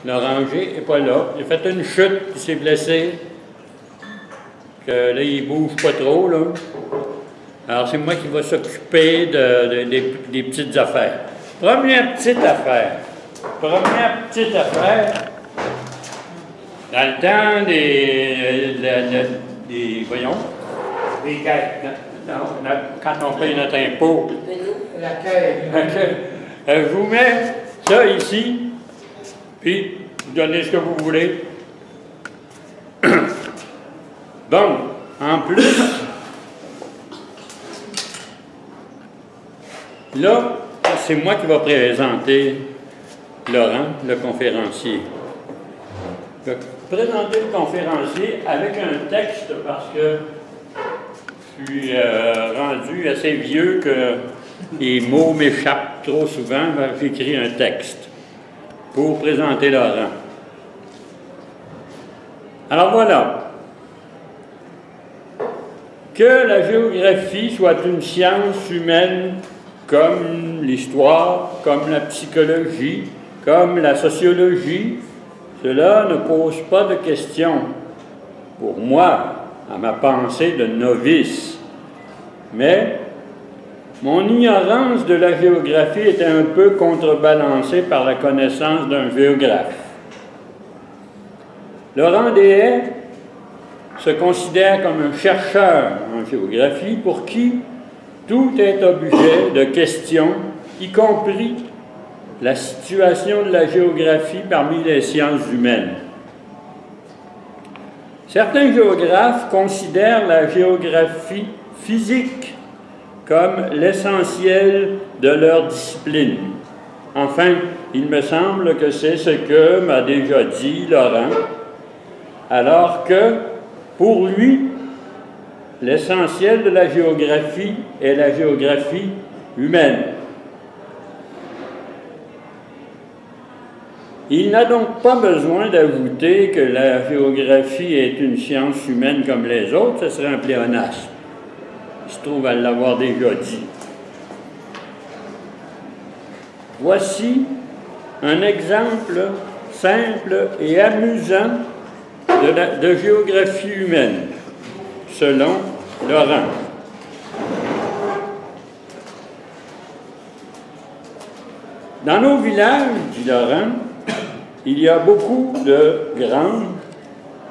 L'oranger n'est pas là. Il a fait une chute, il s'est blessé. Que là, il bouge pas trop, là. Alors, c'est moi qui va s'occuper des petites affaires. Première petite affaire. Dans le temps voyons, des quêtes. Non, quand on paye notre impôt. La caisse. Je vous mets ça ici, puis vous donnez ce que vous voulez. Bon, en plus, là, c'est moi qui vais présenter Laurent, le conférencier. Je vais présenter le conférencier avec un texte parce que je suis rendu assez vieux que les mots m'échappent trop souvent. J'écris un texte pour présenter Laurent. Alors voilà. Que la géographie soit une science humaine comme l'histoire, comme la psychologie, comme la sociologie, cela ne pose pas de question pour moi, à ma pensée de novice. Mais mon ignorance de la géographie était un peu contrebalancée par la connaissance d'un géographe. Laurent Deshaies se considère comme un chercheur en géographie pour qui tout est objet de questions, y compris la situation de la géographie parmi les sciences humaines. Certains géographes considèrent la géographie physique comme l'essentiel de leur discipline. Enfin, il me semble que c'est ce que m'a déjà dit Laurent, alors que, pour lui, l'essentiel de la géographie est la géographie humaine. Il n'a donc pas besoin d'ajouter que la géographie est une science humaine comme les autres, ce serait un pléonasme. Il se trouve à l'avoir déjà dit. Voici un exemple simple et amusant de géographie humaine, selon Laurent. Dans nos villages, dit Laurent, il y a beaucoup de granges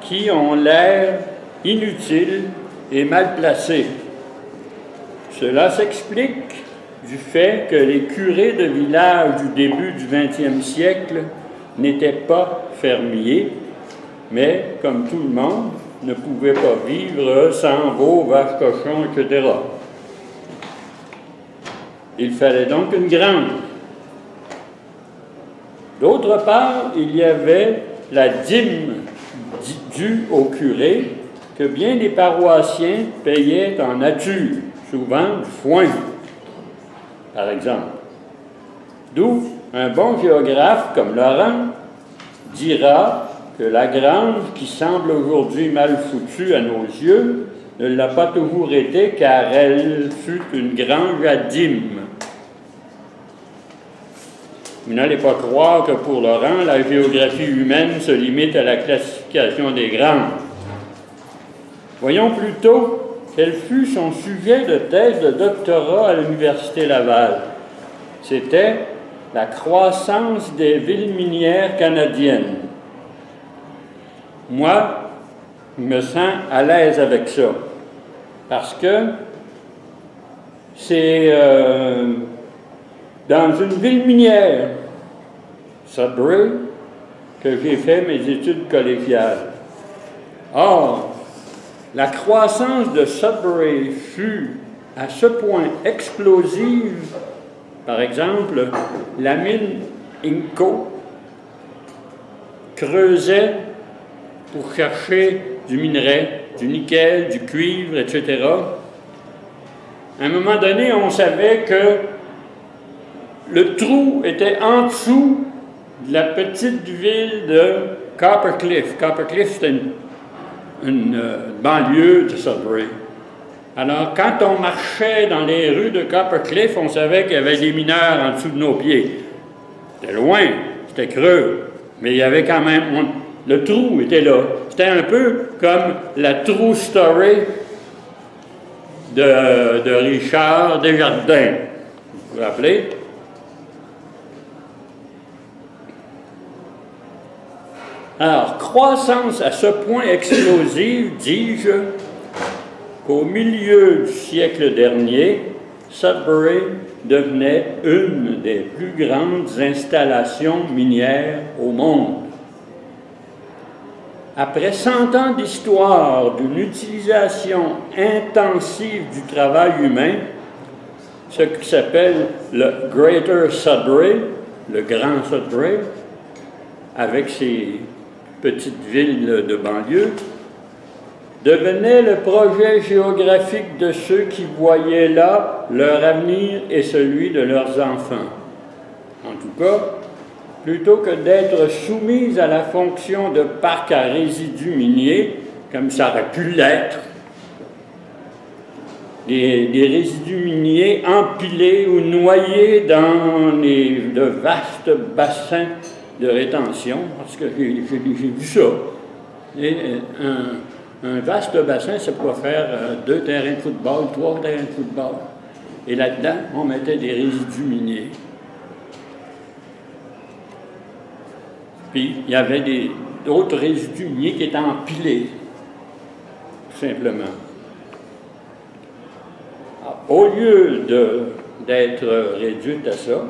qui ont l'air inutiles et mal placées. Cela s'explique du fait que les curés de village du début du 20e siècle n'étaient pas fermiers, mais, comme tout le monde, ne pouvaient pas vivre sans veaux, vaches, cochons, etc. Il fallait donc une grange. D'autre part, il y avait la dîme due au curé que bien des paroissiens payaient en nature, souvent du foin, par exemple. D'où un bon géographe comme Laurent dira que la grange, qui semble aujourd'hui mal foutue à nos yeux, ne l'a pas toujours été car elle fut une grange à dîme. Vous n'allez pas croire que pour Laurent, la géographie humaine se limite à la classification des granges. Voyons plutôt quel fut son sujet de thèse de doctorat à l'Université Laval. C'était la croissance des villes minières canadiennes. Moi, je me sens à l'aise avec ça, parce que c'est dans une ville minière, Sudbury, que j'ai fait mes études collégiales. Or, la croissance de Sudbury fut à ce point explosive, par exemple, la mine Inco creusait pour chercher du minerai, du nickel, du cuivre, etc. À un moment donné, on savait que le trou était en dessous de la petite ville de Coppercliff. Coppercliff, c'était une banlieue de Sudbury. Alors, quand on marchait dans les rues de Coppercliff, on savait qu'il y avait des mineurs en dessous de nos pieds. C'était loin, c'était creux, Mais il y avait quand même... le trou était là. C'était un peu comme la true story de Richard Desjardins. Vous vous rappelez? Alors, croissance à ce point explosive, dis-je, qu'au milieu du siècle dernier, Sudbury devenait une des plus grandes installations minières au monde. Après 100 ans d'histoire d'une utilisation intensive du travail humain, ce qui s'appelle le Greater Sudbury, le Grand Sudbury, avec ses petites villes de banlieue, devenait le projet géographique de ceux qui voyaient là leur avenir et celui de leurs enfants. En tout cas, plutôt que d'être soumise à la fonction de parc à résidus miniers, comme ça aurait pu l'être, des résidus miniers empilés ou noyés dans de vastes bassins de rétention, parce que j'ai vu ça. Et un vaste bassin, ça pouvait faire 2 terrains de football, 3 terrains de football. Et là-dedans, on mettait des résidus miniers. Puis, il y avait d'autres résidus miniers qui étaient empilés, tout simplement. Alors, au lieu d'être réduite à ça,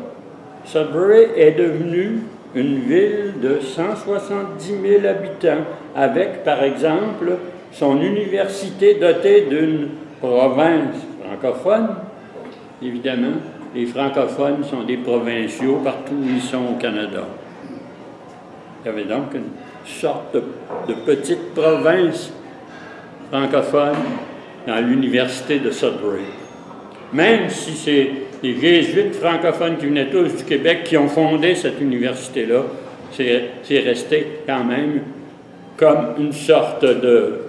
Sudbury est devenue une ville de 170 000 habitants, avec, par exemple, son université dotée d'une province francophone. Évidemment, les francophones sont des provinciaux partout où ils sont au Canada. Il y avait donc une sorte de petite province francophone dans l'université de Sudbury. Même si c'est les jésuites francophones qui venaient tous du Québec qui ont fondé cette université-là, c'est resté quand même comme une sorte de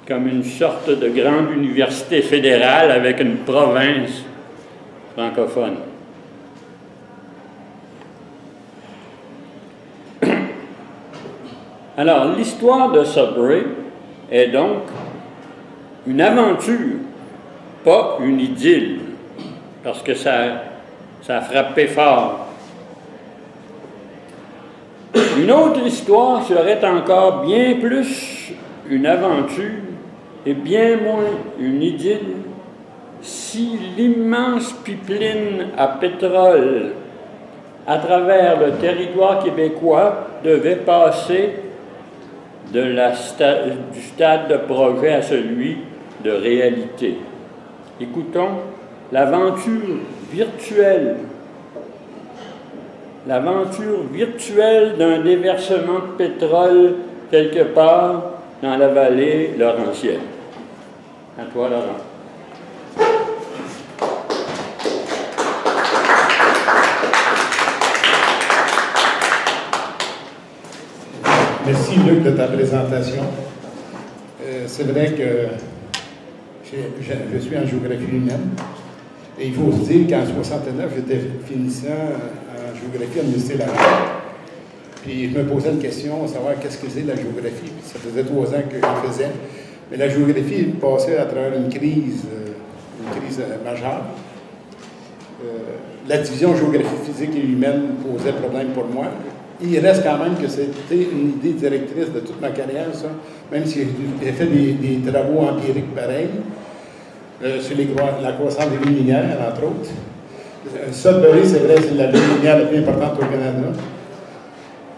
grande université fédérale avec une province francophone. Alors, l'histoire de Sudbury est donc une aventure, pas une idylle, parce que ça a frappé fort. Une autre histoire serait encore bien plus une aventure et bien moins une idylle si l'immense pipeline à pétrole à travers le territoire québécois devait passer du stade de projet à celui de réalité. Écoutons l'aventure virtuelle d'un déversement de pétrole quelque part dans la vallée laurentienne. À toi, Laurent. Merci, Luc, de ta présentation. C'est vrai que je suis en géographie humaine. Et il faut se dire qu'en 1969, j'étais finissant en géographie à l'Université Laval. Puis je me posais une question, à savoir qu'est-ce que c'est la géographie. Puis ça faisait 3 ans que j'en faisais. Mais la géographie passait à travers une crise majeure. La division géographie physique et humaine posait problème pour moi. Il reste quand même que c'était une idée directrice de toute ma carrière, ça. Même si j'ai fait des travaux empiriques pareils. Sur la croissance des villes minières, entre autres. Sudbury, c'est vrai, c'est la ville minière la plus importante au Canada.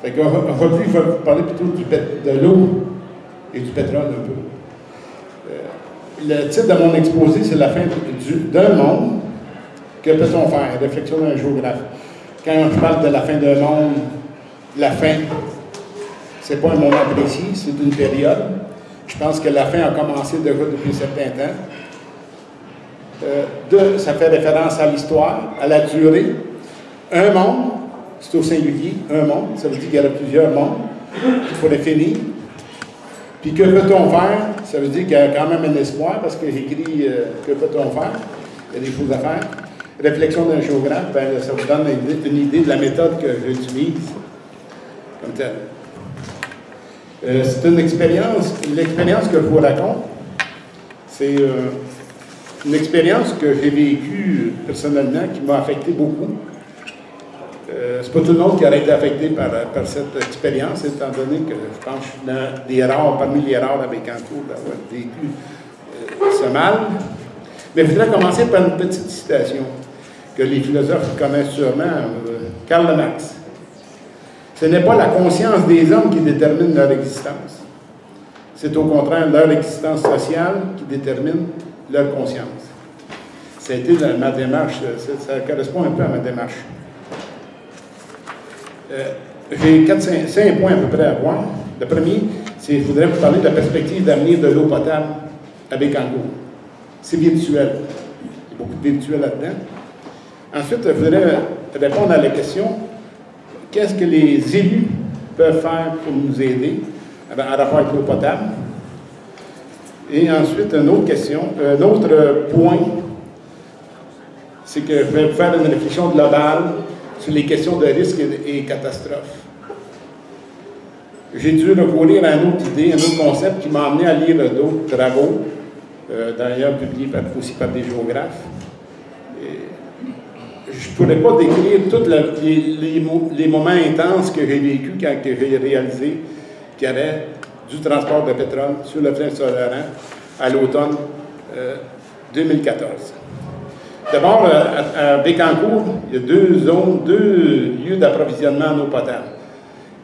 Fait qu'aujourd'hui, il va parler plutôt de l'eau et du pétrole un peu. Le titre de mon exposé, c'est la fin d'un monde. Que peut-on faire? Réflexion d'un géographe. Quand je parle de la fin d'un monde, la fin, c'est pas un moment précis, c'est une période. Je pense que la fin a commencé déjà depuis un certain temps. Ça fait référence à l'histoire, à la durée. Un monde, c'est au singulier, un monde, ça veut dire qu'il y a plusieurs mondes, il faut les finir. Puis que peut-on faire? Ça veut dire qu'il y a quand même un espoir, parce que j'écris que peut-on faire? Il y a des choses à faire. Réflexion d'un géographe, ben, ça vous donne une idée de la méthode que j'utilise. comme telle. C'est l'expérience que je vous raconte, c'est une expérience que j'ai vécue personnellement qui m'a affecté beaucoup. C'est pas tout le monde qui aurait été affecté par cette expérience, étant donné que je pense que je suis parmi les rares à Bécancour d'avoir vécu ce mal. Mais je voudrais commencer par une petite citation que les philosophes connaissent sûrement, Karl Marx. Ce n'est pas la conscience des hommes qui détermine leur existence. C'est au contraire leur existence sociale qui détermine leur conscience. Ça a été dans ma démarche, ça correspond un peu à ma démarche. J'ai 5 points à peu près à voir. Le premier, c'est je voudrais vous parler de la perspective d'avenir de l'eau potable à Bécancour. C'est virtuel. Il y a beaucoup de virtuel là-dedans. Ensuite, je voudrais répondre à la question qu'est-ce que les élus peuvent faire pour nous aider en rapport avec l'eau potable? Et ensuite, une autre question, un autre point, c'est que je vais faire une réflexion globale sur les questions de risques et catastrophes. J'ai dû recourir à une autre idée, un autre concept qui m'a amené à lire d'autres travaux, d'ailleurs publiés aussi par des géographes. Je ne pourrais pas décrire tous les moments intenses que j'ai vécus quand j'ai réalisé qu'il y avait du transport de pétrole sur le fleuve Saint-Laurent à l'automne 2014. D'abord, à Bécancour, il y a 2 zones, 2 lieux d'approvisionnement en eau potable.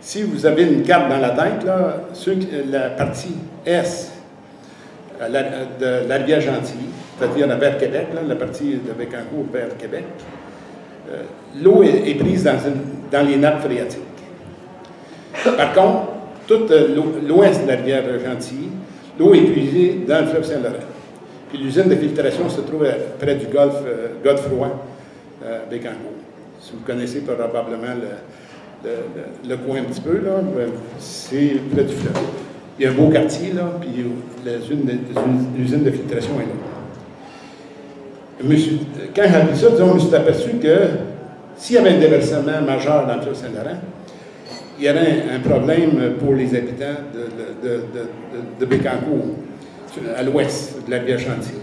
Si vous avez une carte dans la tête, là, la partie est de la rivière Gentilly, c'est-à-dire vers Québec, là, la partie de Bécancour vers Québec, l'eau est prise dans les nappes phréatiques. Par contre, tout l'ouest de la rivière Gentilly, l'eau est puisée dans le fleuve Saint-Laurent. Puis l'usine de filtration se trouve près du golfe Godefroy, Bécancour. Si vous connaissez probablement le coin un petit peu, là, c'est près du fleuve. Il y a un beau quartier, là, puis l'usine de filtration est là. Quand j'ai appris ça, disons, je me suis aperçu que s'il y avait un déversement majeur dans le fleuve Saint-Laurent, il y aurait un problème pour les habitants de Bécancour, à l'ouest de la rivière Gentilly.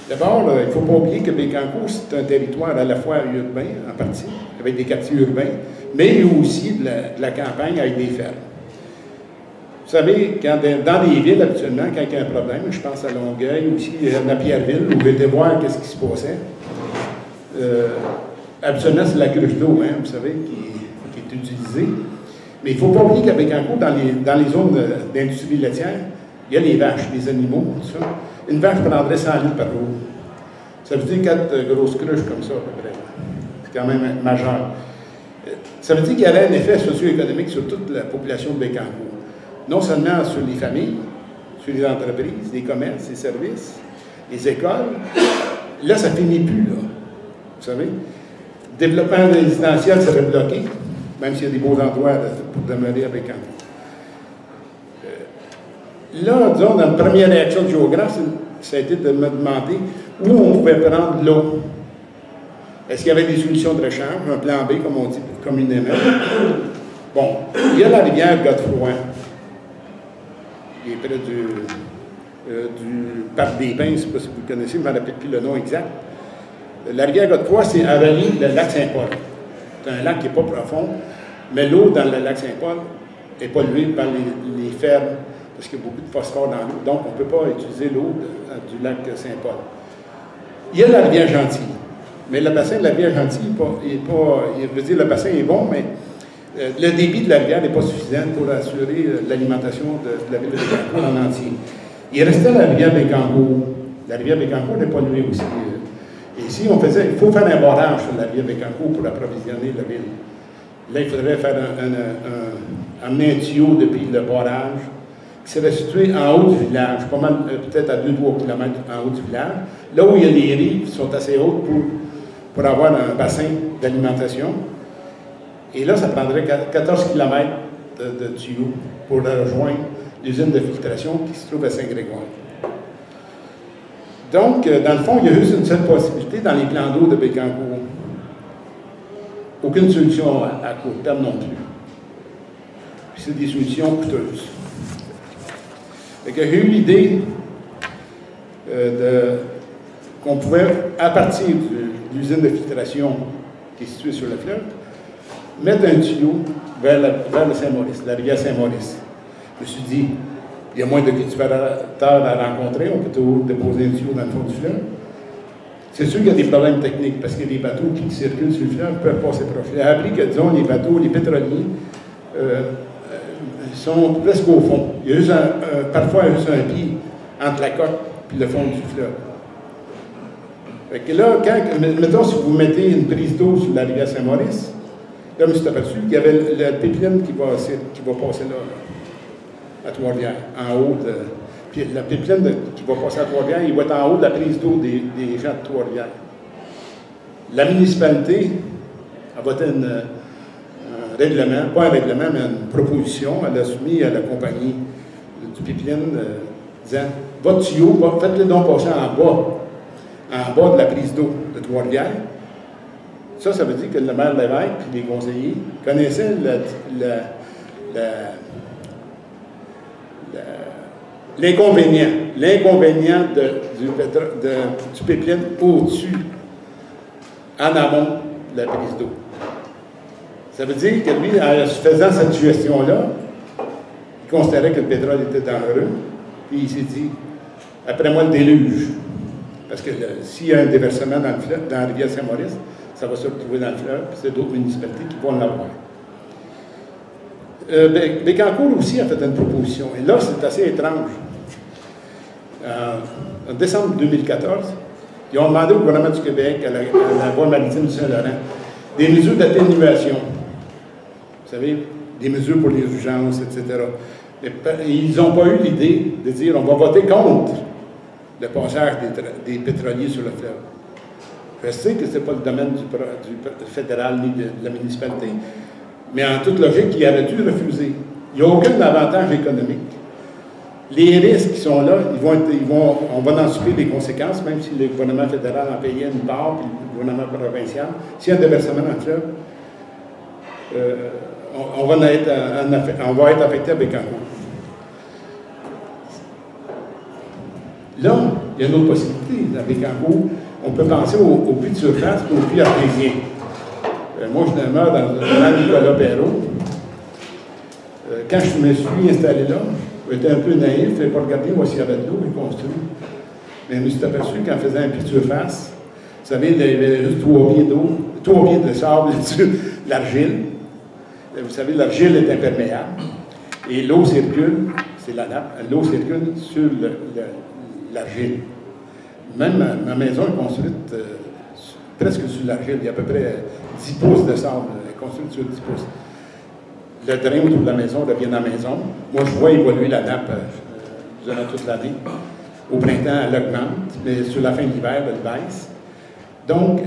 D'abord, il ne faut pas oublier que Bécancour, c'est un territoire à la fois urbain, en partie, avec des quartiers urbains, mais aussi de la campagne avec des fermes. Vous savez, dans les villes, habituellement, quand il y a un problème, je pense à Longueuil, aussi à Pierreville, où j'ai été voir ce qui se passait. Habituellement, c'est la cruche d'eau, hein, vous savez, qui est utilisée. Mais il ne faut pas oublier qu'à Bécancour, dans les zones d'industrie laitière, il y a les vaches, les animaux, tout ça. Une vache prendrait 100 litres par jour. Ça veut dire 4 grosses cruches comme ça, à peu près. C'est quand même majeur. Ça veut dire qu'il y aurait un effet socio-économique sur toute la population de Bécancour. Non seulement sur les familles, sur les entreprises, les commerces, les services, les écoles. Là, ça ne finit plus, là. Vous savez? Le développement résidentiel serait bloqué, même s'il y a des beaux endroits pour demeurer à Bécancour. Là, disons, dans la première réaction de géographe, ça a été de me demander où on pouvait prendre l'eau. Est-ce qu'il y avait des solutions de rechange, un plan B, comme on dit communément? Bon, il y a la rivière Godefroy, qui est près du Parc des Pins, je ne sais pas si vous le connaissez, je ne me rappelle plus le nom exact. La rivière Godefroy, c'est en relief le lac Saint-Paul. C'est un lac qui n'est pas profond, mais l'eau dans le lac Saint-Paul est polluée par les fermes, parce qu'il y a beaucoup de phosphore dans l'eau. Donc, on ne peut pas utiliser l'eau du lac Saint-Paul. Il y a la rivière Gentilly. Mais le bassin de la rivière Gentilly, je veux dire, le bassin est bon, mais le débit de la rivière n'est pas suffisant pour assurer l'alimentation de la ville de Bécancour en entier. Il restait la rivière Bécancour. La rivière Bécancour n'est polluée aussi. Et ici, il faut faire un barrage sur la rivière Bécancour pour approvisionner la ville. Là, il faudrait amener un tuyau depuis le barrage qui serait situé en haut du village, pas mal, peut-être à 2-3 km en haut du village, là où il y a des rives qui sont assez hautes pour avoir un bassin d'alimentation. Et là, ça prendrait 14 km de tuyaux pour rejoindre l'usine de filtration qui se trouve à Saint-Grégoire. Donc, dans le fond, il y a juste une seule possibilité dans les plans d'eau de Bécancour. Aucune solution à court terme non plus. puis c'est des solutions coûteuses. J'ai eu l'idée qu'on pouvait, à partir de l'usine de filtration qui est située sur le fleuve, mettre un tuyau vers le Saint-Maurice, la rivière Saint-Maurice. Je me suis dit, il y a moins de cultivateurs à rencontrer, on peut toujours déposer un tuyau dans le fond du fleuve. C'est sûr qu'il y a des problèmes techniques, parce que les bateaux qui circulent sur le fleuve peuvent passer proche. J'ai appris que, disons, les bateaux, les pétroliers, sont presque au fond. Il y a juste parfois juste un pied entre la coque et le fond du fleuve. Fait que là, mettons, si vous mettez une prise d'eau sur la rivière Saint-Maurice, là, je me suis aperçu qu'il y avait la pipeline qui va passer là, à Trois-Rivières, en haut de... Puis la pipeline qui va passer à Trois-Rivières, il va être en haut de la prise d'eau des gens de Trois-Rivières. La municipalité a voté un règlement, pas un règlement, mais une proposition. Elle a soumis à la compagnie du pipeline disant, votre tuyau, faites-le donc passer en bas de la prise d'eau de Trois-Rivières. Ça veut dire que le maire Lévesque et les conseillers connaissaient l'inconvénient du pipeline au-dessus, en amont de la prise d'eau. Ça veut dire que lui, en faisant cette gestion-là, il considérait que le pétrole était dangereux, puis il s'est dit, après moi le déluge, parce que s'il y a un déversement dans la rivière Saint-Maurice, ça va se retrouver dans le fleuve, puis c'est d'autres municipalités qui vont l'avoir. Bécancour aussi a fait une proposition, et là, c'est assez étrange. En décembre 2014, ils ont demandé au gouvernement du Québec, à la voie maritime du Saint-Laurent, des mesures d'atténuation. Vous savez, des mesures pour les urgences, etc. Et ils n'ont pas eu l'idée de dire on va voter contre le passage des pétroliers sur le fleuve. Je sais que ce n'est pas le domaine du fédéral ni de la municipalité, mais en toute logique, il aurait dû refuser. Il n'y a aucun avantage économique. Les risques qui sont là, on va en subir les conséquences, même si le gouvernement fédéral en payait une part, puis le gouvernement provincial. S'il y a un déversement dans le fleuve, on va être affecté avec un coup. Là, il y a une autre possibilité. Avec un coup, on peut penser au puits de surface et au puits artésien. Moi, je demeure dans le plan Nicolas Perrault. Quand je me suis installé là, j'étais un peu naïf, je ne fallait pas regarder où s'il y avait de l'eau et construit. Mais je me suis aperçu qu'en faisant un puits de surface, vous savez, il y avait juste 3 pieds d'eau, 3 pieds de sable sur l'argile. Vous savez, l'argile est imperméable. Et l'eau circule, c'est la nappe, l'eau circule sur l'argile. Même ma maison est construite presque sur l'argile. Il y a à peu près 10 pouces de sable. Elle est construite sur 10 pouces. Le drain autour de la maison revient dans la maison. Moi, je vois évoluer la nappe durant toute l'année. Au printemps, elle augmente, mais sur la fin de l'hiver, elle baisse. Donc,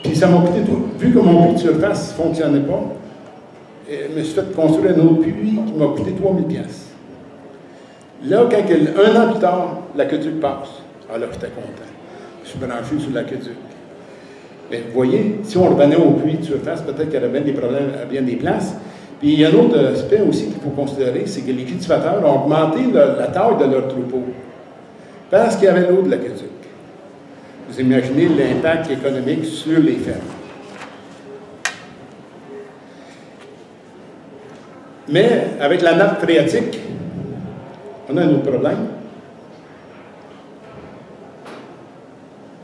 puis ça m'a coûté tout. Vu que mon puits de surface ne fonctionnait pas, je me suis fait construire un autre puits qui m'a coûté 3 000 $. Là, quand un an plus tard, l'aqueduc passe, alors j'étais content. Je suis branché sur l'aqueduc. Mais vous voyez, si on revenait au puits de surface, peut-être qu'il y aurait bien des problèmes à bien des places. Puis il y a un autre aspect aussi qu'il faut considérer, c'est que les cultivateurs ont augmenté la taille de leur troupeau parce qu'il y avait l'eau de l'aqueduc. Vous imaginez l'impact économique sur les fermes. Mais avec la nappe phréatique, on a un autre problème.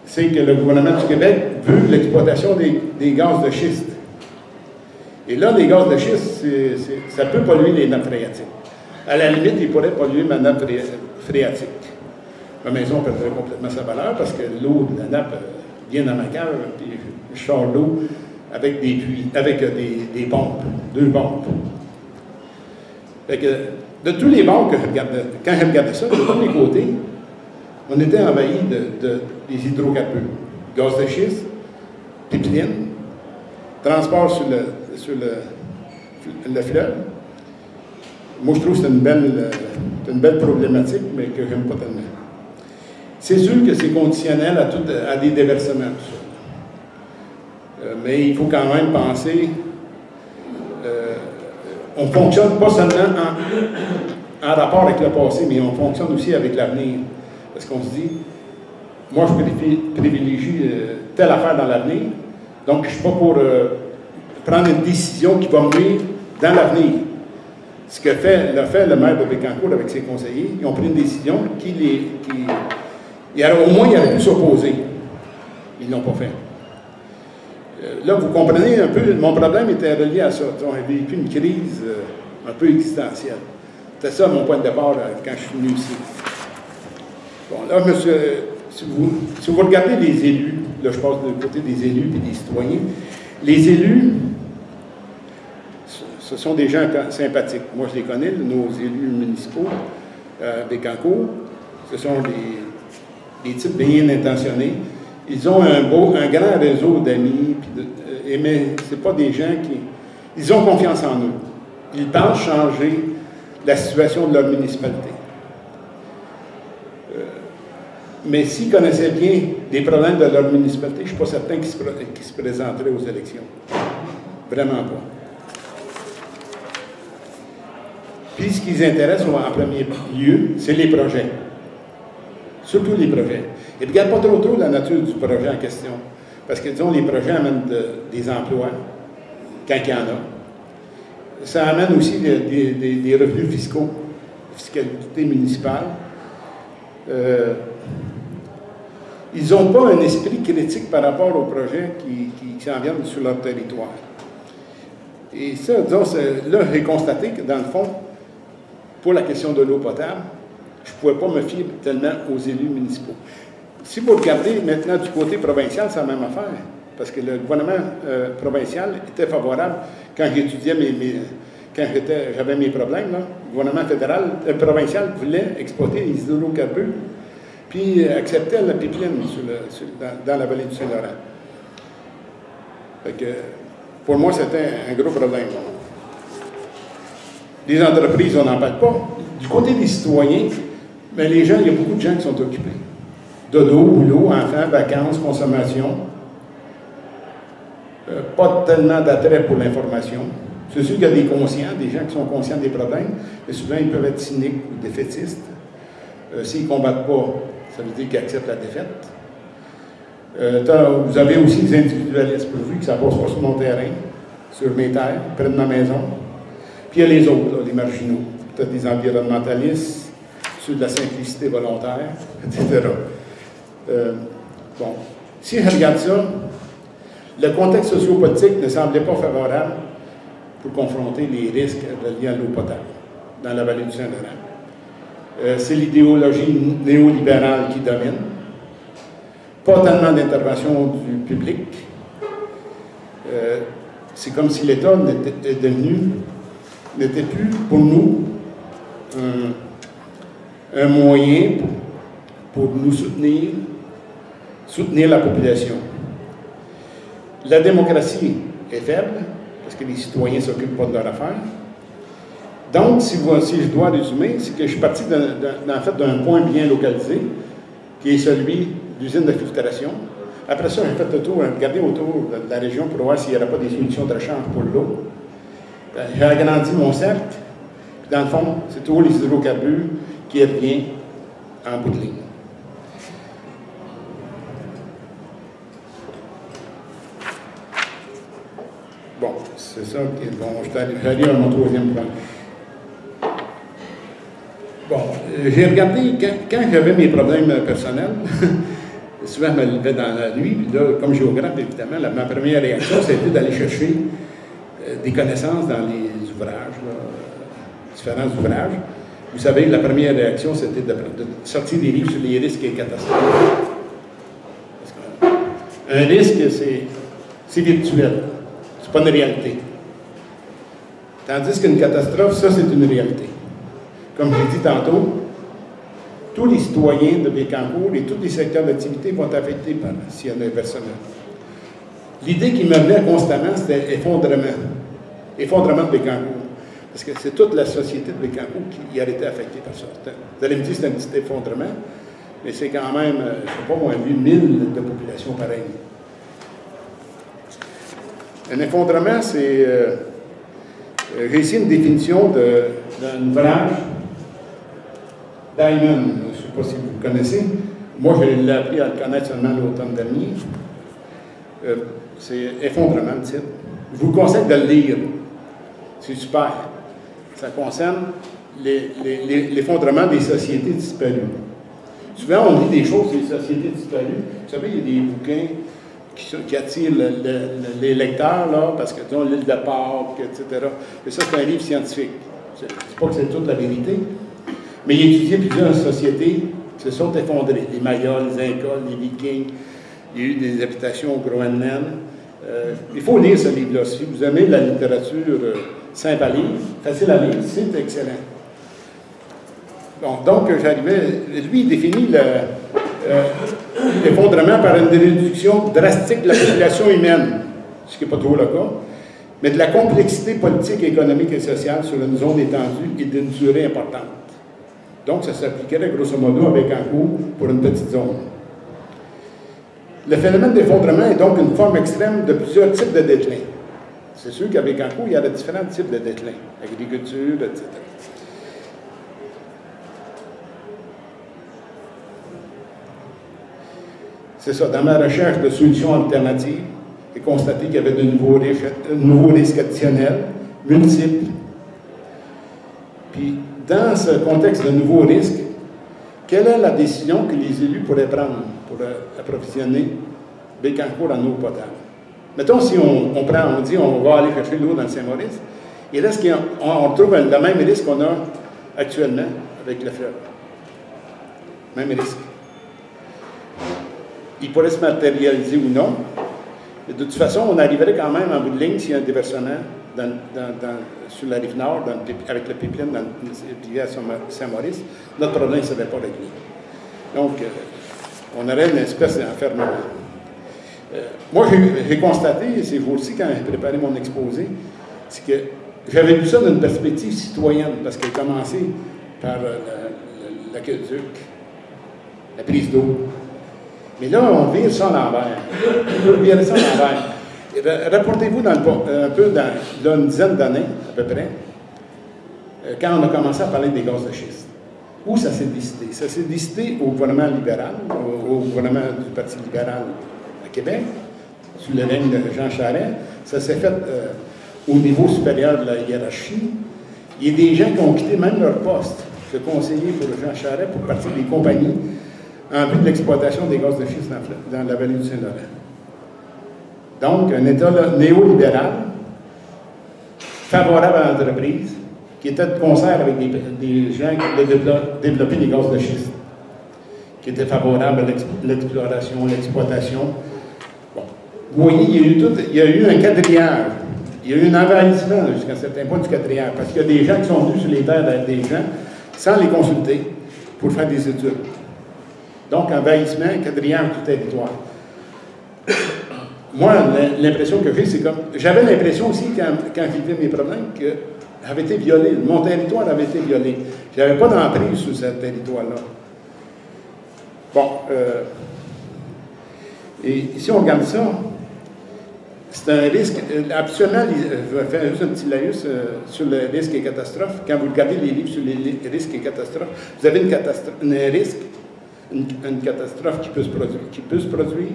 C'est que le gouvernement du Québec veut l'exploitation des gaz de schiste. Et là, les gaz de schiste, ça peut polluer les nappes phréatiques. À la limite, il pourrait polluer ma nappe phréatique. Ma maison perdrait complètement sa valeur parce que l'eau de la nappe vient dans ma cave, puis je sors l'eau avec des puits, avec des pompes, 2 pompes. Fait que, de tous les bords que je regardais, quand je regardais ça, de tous les côtés, on était envahi des hydrocarbures. Gaz de schiste, pipeline, transport sur le fleuve. Moi, je trouve que c'est une belle problématique, mais que je n'aime pas tellement. C'est sûr que c'est conditionnel à des déversements, tout ça. Mais il faut quand même penser on fonctionne pas seulement en rapport avec le passé, mais on fonctionne aussi avec l'avenir. Parce qu'on se dit, moi, je privilégie telle affaire dans l'avenir, donc je ne suis pas pour prendre une décision qui va mener dans l'avenir. Ce que fait le maire de Bécancour avec ses conseillers, ils ont pris une décision au moins, il aurait pu s'opposer. Ils ne l'ont pas fait. Là, vous comprenez un peu, mon problème était relié à ça. On avait vécu une crise un peu existentielle. C'était ça mon point de départ quand je suis venu ici. Bon, là, si vous regardez les élus, là, je passe du côté des élus et des citoyens, les élus, ce sont des gens sympathiques. Moi, je les connais, nos élus municipaux Bécancour. Ce sont des types bien intentionnés. Ils ont un grand réseau d'amis, mais ce n'est pas des gens qui... Ils ont confiance en eux. Ils pensent changer la situation de leur municipalité. Mais s'ils connaissaient bien les problèmes de leur municipalité, je ne suis pas certain qu'ils se présenteraient aux élections. Vraiment pas. Puis ce qui les intéresse en premier lieu, c'est les projets. Surtout les projets. Et regarde pas trop la nature du projet en question. Parce que, disons, les projets amènent des emplois, quand il y en a. Ça amène aussi des revenus fiscaux, fiscalité municipale. Ils n'ont pas un esprit critique par rapport aux projets qui s'en viennent sur leur territoire. Et ça, disons, là, j'ai constaté que, dans le fond, pour la question de l'eau potable, je ne pouvais pas me fier tellement aux élus municipaux. Si vous regardez maintenant du côté provincial, c'est la même affaire. Parce que le gouvernement provincial était favorable quand j'étudiais quand j'avais mes problèmes. Là, le gouvernement provincial voulait exploiter les hydrocarbures, puis acceptait la pipeline dans la vallée du Saint-Laurent. Pour moi, c'était un gros problème. Les entreprises, on n'en parle pas. Du côté des citoyens, mais les gens, il y a beaucoup de gens qui sont occupés. Dodo, boulot, enfants, vacances, consommation. Pas tellement d'attrait pour l'information. C'est sûr qu'il y a des conscients, des gens qui sont conscients des problèmes, mais souvent ils peuvent être cyniques ou défaitistes. S'ils ne combattent pas, ça veut dire qu'ils acceptent la défaite. Vous avez aussi des individualistes, pourvu que ça ne passe pas sur mon terrain, sur mes terres, près de ma maison. Puis il y a les autres, là, les marginaux, peut-être des environnementalistes, ceux de la simplicité volontaire, etc. Bon, si je regarde ça, le contexte sociopolitique ne semblait pas favorable pour confronter les risques reliés à l'eau potable dans la vallée du Saint-Laurent. C'est l'idéologie néolibérale qui domine. Pas tellement d'intervention du public. C'est comme si l'État n'était plus pour nous un moyen pour nous soutenir la population. La démocratie est faible, parce que les citoyens ne s'occupent pas de leurs affaires. Donc, si je dois résumer, c'est que je suis parti d'un point bien localisé, qui est celui de l'usine de filtration. Après ça, j'ai fait le tour, regardé autour de la région pour voir s'il n'y aurait pas des solutions de rechange pour l'eau. J'ai agrandi mon cercle, puis dans le fond, c'est toujours les hydrocarbures qui reviennent en bout de ligne. Bon, c'est ça qui est bon. Je vais aller à mon troisième point. Bon, j'ai regardé, quand j'avais mes problèmes personnels, souvent je me levais dans la nuit, puis là, comme géographe, évidemment, ma première réaction, c'était d'aller chercher des connaissances dans les ouvrages, différents ouvrages. Vous savez, la première réaction, c'était de sortir des livres sur les risques et les catastrophes. Un risque, c'est virtuel. C'est pas une réalité. Tandis qu'une catastrophe, ça, c'est une réalité. Comme je l'ai dit tantôt, tous les citoyens de Bécancour et tous les secteurs d'activité vont être affectés par s'il y a un personnel. L'idée qui me venait constamment, c'était effondrement. Effondrement de Bécancour. Parce que c'est toute la société de Bécancour qui a été affectée par ça. Vous allez me dire que c'est un petit effondrement, mais c'est quand même, je ne sais pas moi, 1000 de population pareille. Un effondrement, c'est J'ai ici une définition d'un ouvrage d'Hyman. Je ne sais pas si vous le connaissez. Moi, je l'ai appris à le connaître seulement l'automne dernier. C'est Effondrement, le titre. Je vous conseille de le lire. C'est super. Ça concerne l'effondrement des sociétés disparues. Souvent, on dit des choses sur les sociétés disparues. Vous savez, il y a des bouquins qui attirent les lecteurs, là, parce que, disons, l'île de Pâques, etc. Mais ça, c'est un livre scientifique. Je ne dis pas que c'est toute la vérité, mais il étudie plusieurs sociétés qui se sont effondrées. Les Mayas, les Incas, les Vikings, il y a eu des habitations au Groenland. Il faut lire ce livre-là. Si vous aimez la littérature simple à lire, facile à lire, c'est excellent. Bon, donc, j'arrivais... Lui, il définit l'effondrement par une réduction drastique de la population humaine, ce qui n'est pas toujours le cas, mais de la complexité politique, économique et sociale sur une zone étendue et d'une durée importante. Donc, ça s'appliquerait grosso modo avec un coût pour une petite zone. Le phénomène d'effondrement est donc une forme extrême de plusieurs types de déclin. C'est sûr qu'avec un coup, il y a différents types de déclin, agriculture, etc. C'est ça, dans ma recherche de solutions alternatives, j'ai constaté qu'il y avait de nouveaux risques additionnels, multiples. Puis, dans ce contexte de nouveaux risques, quelle est la décision que les élus pourraient prendre pour approvisionner Bécancour en eau potable? Mettons, si on dit on va aller chercher l'eau dans le Saint-Maurice, et là, on retrouve le même risque qu'on a actuellement avec le fleuve. Même risque. Il pourrait se matérialiser ou non. Mais de toute façon, on arriverait quand même en bout de ligne s'il y a un déversement sur la rive nord, avec le pipeline dans le rivière Saint-Maurice. Notre problème ne serait pas réglé. Donc, on aurait une espèce d'enfermement. Moi, j'ai constaté, c'est vous aussi quand j'ai préparé mon exposé, c'est que j'avais vu ça d'une perspective citoyenne, parce qu'elle a commencé par l'aqueduc, la prise d'eau. Mais là, on vire ça à l'envers. On peut virer ça à l'envers. Rapportez-vous un peu dans une dizaine d'années, à peu près, quand on a commencé à parler des gaz de schiste. Où ça s'est décidé? Ça s'est décidé au gouvernement libéral, au gouvernement du Parti libéral à Québec, sous le règne de Jean Charest. Ça s'est fait au niveau supérieur de la hiérarchie. Il y a des gens qui ont quitté même leur poste de conseiller pour Jean Charest pour partir des compagnies en vue de l'exploitation des gaz de schiste dans la vallée du Saint-Laurent. Donc, un État néolibéral, favorable à l'entreprise, qui était de concert avec des gens qui voulaient développer des gaz de schiste, qui étaient favorables à l'exploration, l'exploitation. Bon. Vous voyez, il y a eu un quadrillage. Il y a eu un envahissement jusqu'à un certain point du quadrillage, parce qu'il y a des gens qui sont venus sur les terres des gens sans les consulter pour faire des études. Donc, envahissement, quadrillage du territoire. Moi, l'impression que j'ai, c'est comme... J'avais l'impression aussi, quand je vivais mes problèmes, que j'avais été violé. Mon territoire avait été violé. Je n'avais pas d'emprise sur ce territoire-là. Bon. Et si on regarde ça, c'est un risque... Absolument, je vais faire juste un petit laïus sur le risque et catastrophe. Quand vous regardez les livres sur les risques et catastrophes, vous avez un risque, une catastrophe qui peut se produire.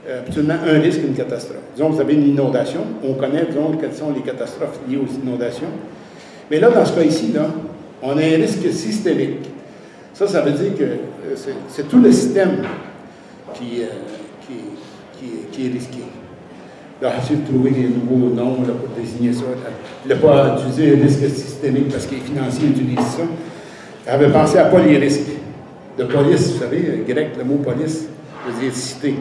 Absolument un risque, une catastrophe. Disons, vous avez une inondation. On connaît, disons, quelles sont les catastrophes liées aux inondations. Mais là, dans ce cas ici, là, on a un risque systémique. Ça veut dire que c'est tout le système qui est risqué. Là, j'ai trouvé des nouveaux noms là, pour désigner ça. Il n'a pas utilisé le risque systémique parce que les financiers utilisent ça. Il avait pensé à polyrisque. De police, vous savez, grec, le mot police veut dire cité.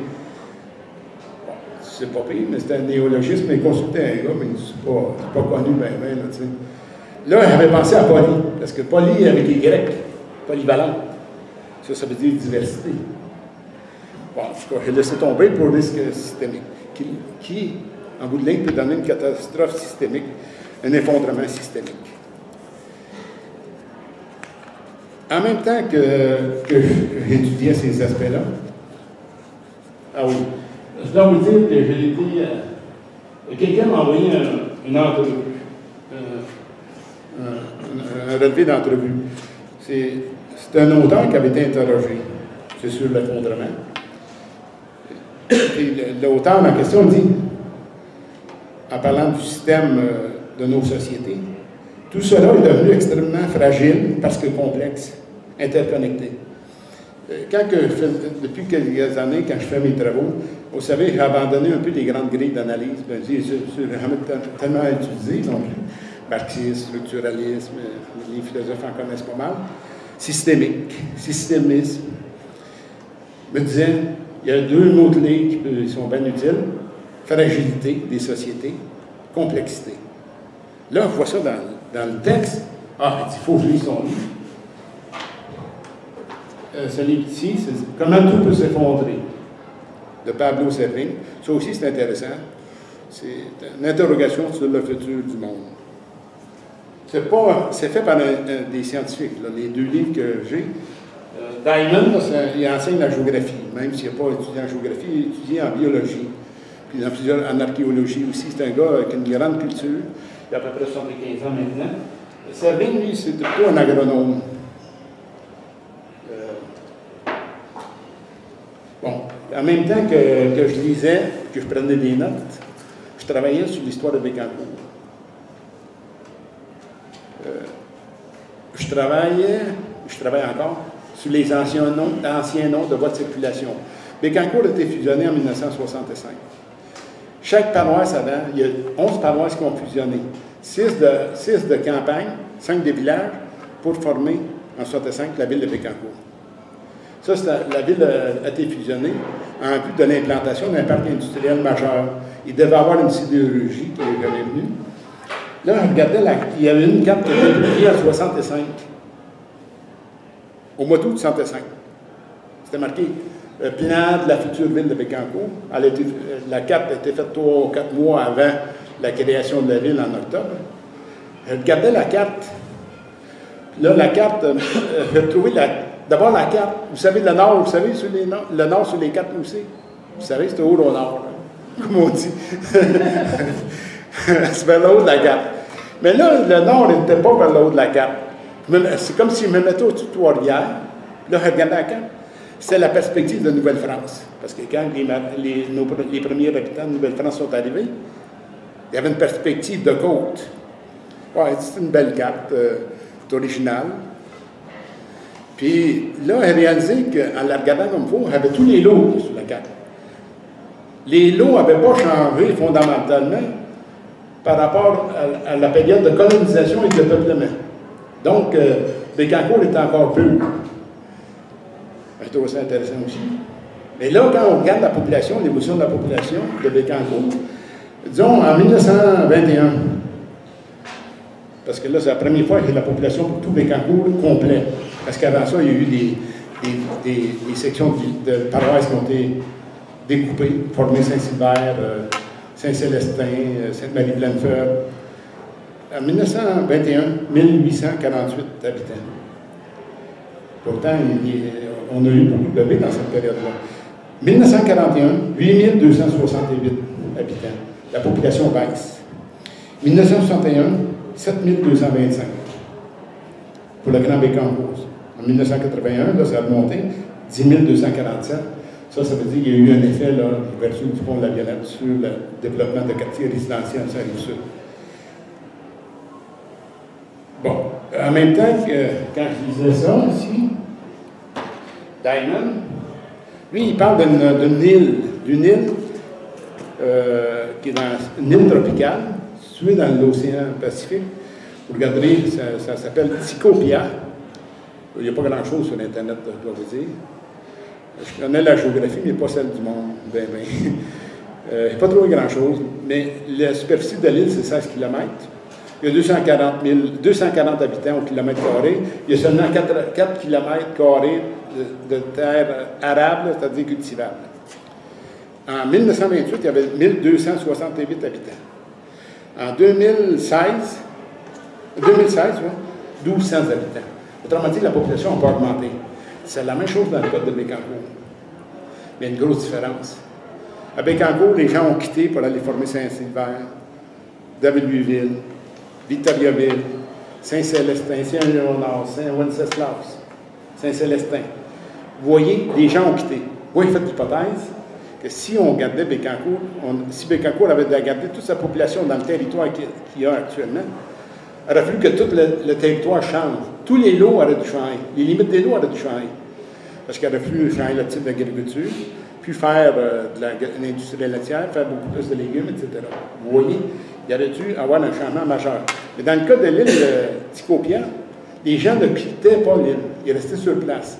C'est pas pire, mais c'est un néologisme, mais consulté un gars, mais c'est pas connu bien, là, tu sais. Là, j'avais pensé à poly, parce que poly avec les Grecs, polyvalent, ça veut dire diversité. Bon, en tout cas, j'ai laissé tomber pour le risque systémique, qui, en bout de ligne, peut donner une catastrophe systémique, un effondrement systémique. En même temps que j'étudiais ces aspects-là, ah oui, je dois vous dire que j'ai été... quelqu'un m'a envoyé une entrevue, un relevé d'entrevue. C'est un auteur qui avait été interrogé, c'est sur l'effondrement. L'auteur en question dit, en parlant du système de nos sociétés, tout cela est devenu extrêmement fragile parce que complexe, interconnecté. Depuis quelques années, quand je fais mes travaux, vous savez, j'ai abandonné un peu les grandes grilles d'analyse. Je n'ai jamais tellement utilisé non plus. Marxisme, structuralisme, les philosophes en connaissent pas mal. Systémisme. Je me disais, il y a deux mots-clés qui sont bien utiles. Fragilité des sociétés, complexité. Là, on voit ça dans le texte. Ah, il faut que je lise son livre. Ce livre-ci, c'est « Comment tout peut s'effondrer » de Pablo Servigne. Ça aussi, c'est intéressant. C'est une interrogation sur le futur du monde. C'est fait par des scientifiques. Là. Les deux livres que j'ai. Diamond, il enseigne la géographie. Même s'il n'a pas étudié en géographie, il étudie en biologie. Puis en archéologie aussi. C'est un gars avec une grande culture. Il a à peu près 75 ans maintenant. Servigne, lui, c'est plutôt un agronome. Bon, en même temps que je lisais, que je prenais des notes, je travaillais sur l'histoire de Bécancour. Je travaille encore sur les anciens noms de voies de circulation. Bécancour a été fusionné en 1965. Chaque paroisse avant, il y a 11 paroisses qui ont fusionné. 6 de campagne, 5 de villages, pour former en 1965 la ville de Bécancour. Ça, la ville a été fusionnée en vue de l'implantation d'un parc industriel majeur. Il devait avoir une sidérurgie qui est jamais venue. Là, on regardait, il y avait une carte qui a été publiée en 65. Au mois d'août 65. C'était marqué plan de la future ville de Bécancour. La carte a été faite 3 ou 4 mois avant la création de la ville en octobre. Je regardais la carte. Là, la carte, j'ai trouvé d'abord la carte. Vous savez, le nord, vous savez, le nord sur les cartes où c'est? Vous savez, c'est au nord, hein, comme on dit. C'est vers le haut de la carte. Mais là, le nord n'était pas vers le haut de la carte. C'est comme si je me mettais au-dessus de Trois-Rivières. Là, je regardais la carte. C'était la perspective de Nouvelle-France. Parce que quand les premiers habitants de Nouvelle-France sont arrivés, il y avait une perspective de côte. Ouais, c'est une belle carte, c'est original. Puis là, j'ai réalisé qu'en la regardant comme il faut, il y avait tous les lots sur la carte. Les lots n'avaient pas changé fondamentalement par rapport à la période de colonisation et de peuplement. Donc, Bécancour était encore pur. Je trouve ça intéressant aussi. Mais là, quand on regarde la population, l'évolution de la population de Bécancour, disons en 1921, parce que là, c'est la première fois que la population pour tout Bécancour complet. Parce qu'avant ça, il y a eu des sections de paroisses qui ont été découpées, formées Saint-Sylvaire, Saint-Célestin, Sainte-Marie-Blanfeur. En 1921, 1848 habitants. Pourtant, on a eu beaucoup de bébés dans cette période-là. 1941, 8268 habitants. La population baisse. 1961, 7225 pour le Grand Bécancour. En 1981, là, ça a remonté, 10 247. Ça veut dire qu'il y a eu un effet, là, l'ouverture du pont de la Violette sur le développement de quartiers résidentiels sur la Rive-Sud. Bon, en même temps que quand je disais ça ici, Diamond, lui, il parle d'une île qui est dans une île tropicale, située dans l'océan Pacifique. Vous regarderez, ça s'appelle Tikopia. Il n'y a pas grand-chose sur Internet, je dois vous dire. Je connais la géographie, mais pas celle du monde. Il n'y a pas trop grand-chose, mais la superficie de l'île, c'est 16 km. Il y a 240 habitants au kilomètre carré. Il y a seulement 4 km carrés de terre arable, c'est-à-dire cultivable. En 1928, il y avait 1268 habitants. En 2016, 1200 habitants. Autrement dit, la population n'a pas augmenté. C'est la même chose dans le cas de Bécancour. Mais il y a une grosse différence. À Bécancour, les gens ont quitté pour aller former Saint-Sylvain, David-Louisville, Victoriaville, Saint-Célestin, Saint-Léonard, Saint-Wenceslas, Saint-Célestin. Vous voyez, les gens ont quitté. Moi, j'ai fait l'hypothèse que si on gardait Bécancour, si Bécancour avait gardé toute sa population dans le territoire qu'il y a actuellement, il aurait fallu que tout le territoire change. Tous les lots auraient dû changer. Les limites des lots auraient dû changer. Parce qu'il aurait fallu changer le type d'agriculture, puis faire de l'industrie laitière, faire beaucoup plus de légumes, etc. Vous voyez, il aurait dû avoir un changement majeur. Mais dans le cas de l'île Tikopia, les gens ne quittaient pas l'île. Ils restaient sur place.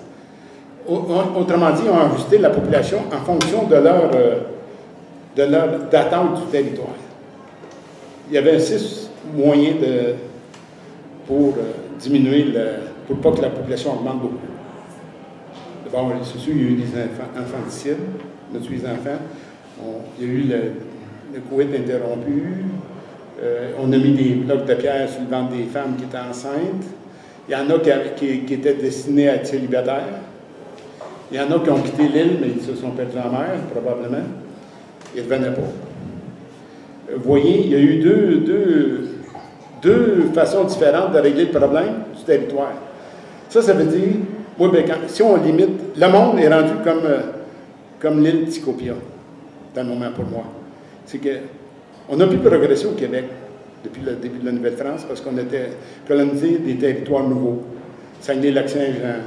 Autrement dit, ils ont ajusté la population en fonction de leur d'attente du territoire. Il y avait 6 moyens pour diminuer, pour pas que la population augmente beaucoup. D'abord, c'est sûr, il y a eu des infanticides, on a tué les enfants. Il y a eu le coït interrompu. On a mis des blocs de pierre sur le ventre des femmes qui étaient enceintes. Il y en a qui étaient destinés à être célibataires. Il y en a qui ont quitté l'île, mais ils se sont perdus en mer, probablement. Ils ne revenaient pas. Vous voyez, il y a eu deux façons différentes de régler le problème du territoire. Ça veut dire, moi, si on limite, le monde est rendu comme l'île Tikopia, dans le moment pour moi. C'est qu'on a pu progresser au Québec depuis le début de la Nouvelle-France parce qu'on était colonisé des territoires nouveaux. Saguenay-Lac-Saint-Jean,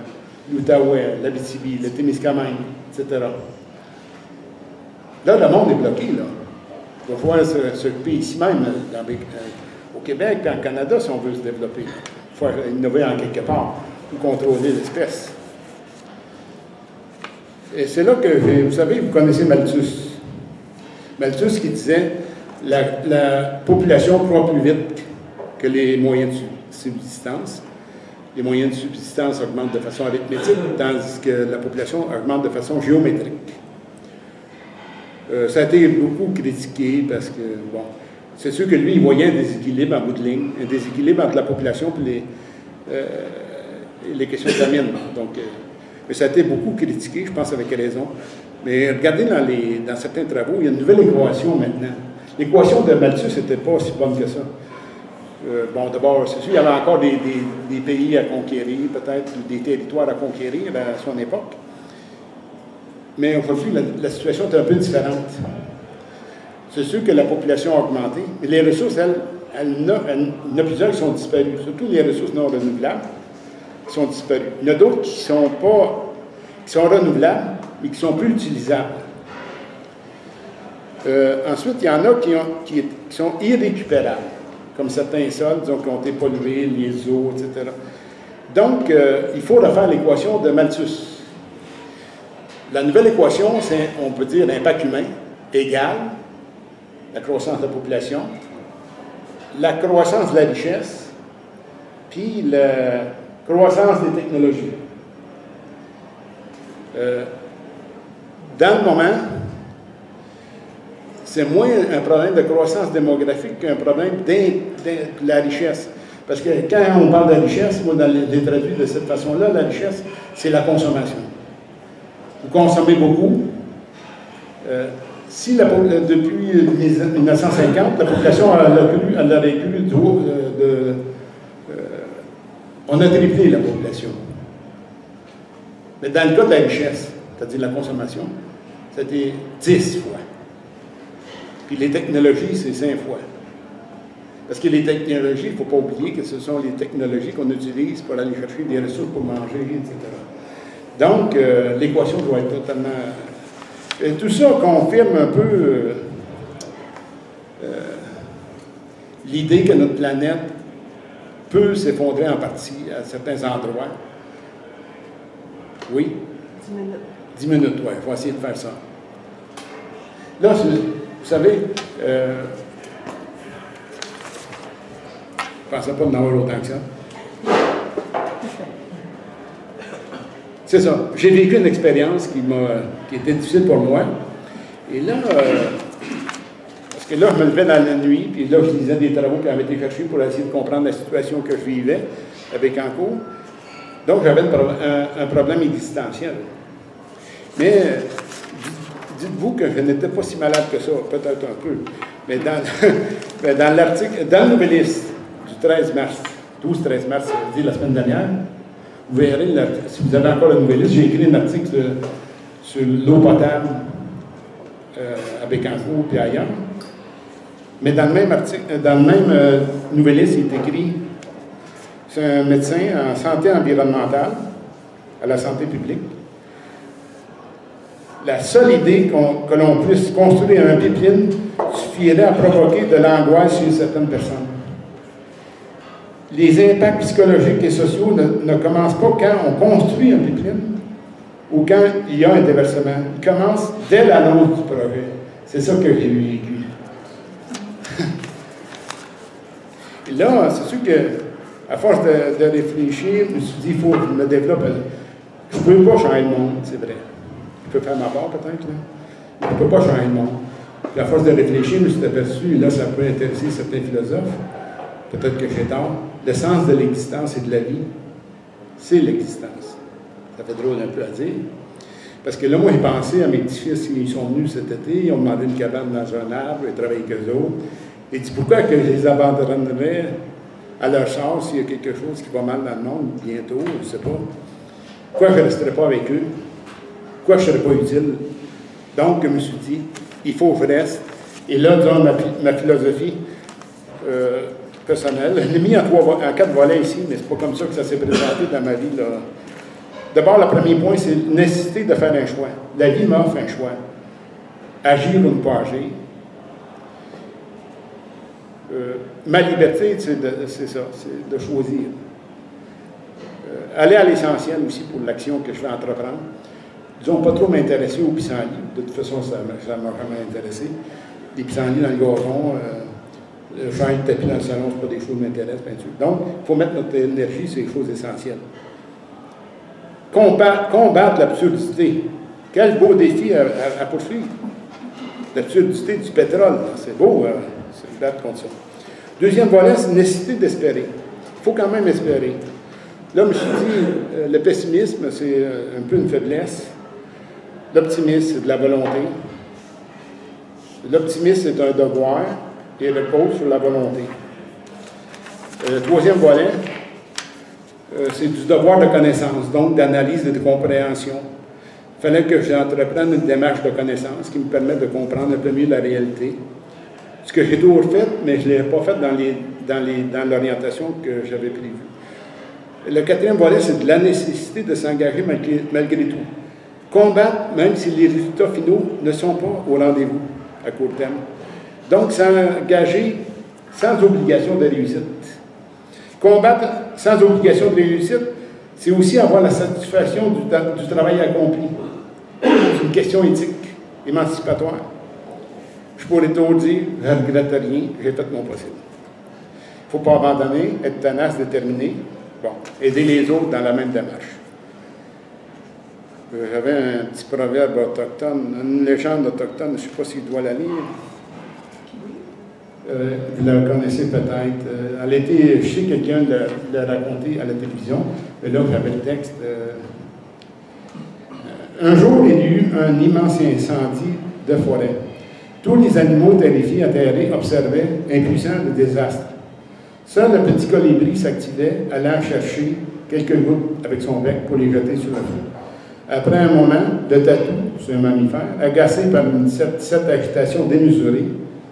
l'Outaouais, l'Abitibi, le Témiscamingue, etc. Là, le monde est bloqué, là. Il va falloir s'occuper ici même, au Québec et en Canada, si on veut se développer. Il faut innover en quelque part pour contrôler l'espèce. Et c'est là que, vous savez, vous connaissez Malthus. Malthus qui disait la population croît plus vite que les moyens de subsistance. Les moyens de subsistance augmentent de façon arithmétique, tandis que la population augmente de façon géométrique. Ça a été beaucoup critiqué parce que, bon, c'est sûr que lui, il voyait un déséquilibre en bout de ligne, un déséquilibre entre la population et les questions de la mine. Donc, mais ça a été beaucoup critiqué, je pense avec raison. Mais regardez dans certains travaux, il y a une nouvelle équation maintenant. L'équation de Malthus n'était pas si bonne que ça. Bon, d'abord, c'est sûr, il y avait encore des pays à conquérir, peut-être, ou des territoires à conquérir à son époque. Mais aujourd'hui, la situation est un peu différente. C'est sûr que la population a augmenté, mais les ressources, il y en a plusieurs qui sont disparues, surtout les ressources non renouvelables qui sont disparues. Il y en a d'autres qui sont renouvelables, mais qui sont plus utilisables. Ensuite, il y en a qui sont irrécupérables, comme certains sols, disons, qui ont été pollués, les eaux, etc. Donc, il faut refaire l'équation de Malthus. La nouvelle équation, c'est, on peut dire, l'impact humain égale la croissance de la population, la croissance de la richesse, puis la croissance des technologies. Dans le moment, c'est moins un problème de croissance démographique qu'un problème de la richesse. Parce que quand on parle de richesse, moi, je l'ai traduit de cette façon-là, la richesse, c'est la consommation. Vous consommez beaucoup. Si depuis 1950, la population aurait cru on a triplé la population. Mais dans le cas de la richesse, c'est-à-dire la consommation, c'était 10 fois. Puis les technologies, c'est 5 fois. Parce que les technologies, il ne faut pas oublier que ce sont les technologies qu'on utilise pour aller chercher des ressources pour manger, etc. Donc, l'équation doit être totalement... Et tout ça confirme un peu l'idée que notre planète peut s'effondrer en partie à certains endroits. Oui? 10 minutes. 10 minutes, oui. Il faut essayer de faire ça. Là, vous savez, je ne pensais pas en avoir autant que ça. C'est ça. J'ai vécu une expérience qui était difficile pour moi. Et là, parce que là, je me levais dans la nuit, puis là, je lisais des travaux qui avaient été cherchés pour essayer de comprendre la situation que je vivais avec Bécancour. Donc, j'avais un problème existentiel. Mais dites-vous que je n'étais pas si malade que ça, peut-être un peu. Mais dans l'article, dans le Nouvelliste du 13 mars 12-13 mars, c'est-à-dire la semaine dernière. Vous verrez, si vous avez encore la nouvelle liste, j'ai écrit un article sur l'eau potable à Bécancour et ailleurs. Mais dans le même article, dans le même nouvelle liste, il est écrit, c'est un médecin en santé environnementale, à la santé publique. La seule idée que l'on puisse construire un pipeline suffirait à provoquer de l'angoisse chez certaines personnes. Les impacts psychologiques et sociaux ne commencent pas quand on construit un pipeline ou quand il y a un déversement. Ils commencent dès l'annonce du projet. C'est ça que j'ai vécu. Et là, c'est sûr qu'à force de réfléchir, je me suis dit, il faut que je me développe. Je ne peux pas changer le monde, c'est vrai. Je peux faire ma part peut-être, là. Je ne peux pas changer le monde. Puis à force de réfléchir, je me suis aperçu, et là ça peut intéresser certains philosophes, peut-être que j'ai tort, l'essence de l'existence et de la vie, c'est l'existence. Ça fait drôle un peu à dire. Parce que là, moi, j'ai pensé à mes petits-fils, ils sont venus cet été, ils ont demandé une cabane dans un arbre, ils travaillent avec eux autres. Et dit, pourquoi que je les abandonnerais à leur sort s'il y a quelque chose qui va mal dans le monde bientôt, je ne sais pas. Pourquoi je ne resterais pas avec eux? Pourquoi je ne serais pas utile? Donc, je me suis dit, il faut que je reste. Et là, disons, ma philosophie personnelle, je l'ai mis en 4 volets ici, mais ce n'est pas comme ça que ça s'est présenté dans ma vie. D'abord, le premier point, c'est la nécessité de faire un choix. La vie m'offre un choix. Agir ou ne pas agir. Ma liberté, c'est ça, c'est de choisir. Aller à l'essentiel aussi pour l'action que je vais entreprendre. Disons, pas trop m'intéresser aux pissenlits. De toute façon, ça m'a jamais intéressé. Les pissenlits dans le gazon, faire un tapis dans le salon, ce pas des choses qui m'intéressent, bien sûr. Donc, il faut mettre notre énergie sur les choses essentielles. Combattre l'absurdité. Quel beau défi à poursuivre. L'absurdité du pétrole, c'est beau, c'est battre contre ça. Deuxième volet, c'est la nécessité d'espérer. Il faut quand même espérer. Là, je me suis dit, le pessimisme, c'est un peu une faiblesse. L'optimisme, c'est de la volonté. L'optimisme, c'est un devoir et repose sur la volonté. Troisième volet, c'est du devoir de connaissance, donc d'analyse et de compréhension. Il fallait que j'entreprenne une démarche de connaissance qui me permette de comprendre un peu mieux la réalité. Ce que j'ai toujours fait, mais je ne l'ai pas fait dans l'orientation que j'avais prévue. Le quatrième volet, c'est de la nécessité de s'engager malgré tout. Combattre, même si les résultats finaux ne sont pas au rendez-vous à court terme. Donc, s'engager sans obligation de réussite. Combattre sans obligation de réussite, c'est aussi avoir la satisfaction du travail accompli. C'est une question éthique, émancipatoire. Je pourrais toujours dire, je ne regrette rien, j'ai fait mon possible. Il ne faut pas abandonner, être tenace, déterminé. Bon, aider les autres dans la même démarche. J'avais un petit proverbe autochtone, une légende autochtone, je ne sais pas si je dois la lire. Vous la connaissez peut-être. Elle était, je sais que quelqu'un l'a raconté à la télévision, mais là j'avais le texte. Un jour, il y eut un immense incendie de forêt. Tous les animaux terrifiés, atterrés, observaient, impuissants, le désastre. Seul le petit colibri s'activait, allant chercher quelques gouttes avec son bec pour les jeter sur le feu. Après un moment, le tatou, c'est un mammifère, agacé par cette agitation démesurée,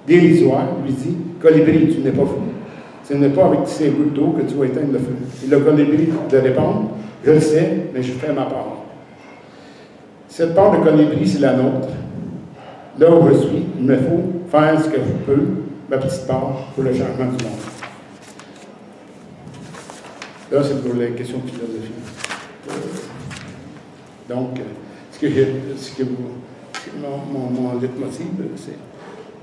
dérisoire, lui dit « Colibri, tu n'es pas fou. Ce n'est pas avec ces gouttes d'eau que tu vas éteindre le feu. » Et le colibri de répondre « Je le sais, mais je fais ma part. » Cette part de colibri, c'est la nôtre. Là où je suis, il me faut faire ce que je peux, ma petite part, pour le changement du monde. Là, c'est pour les questions de philosophie. Donc, mon leitmotiv, c'est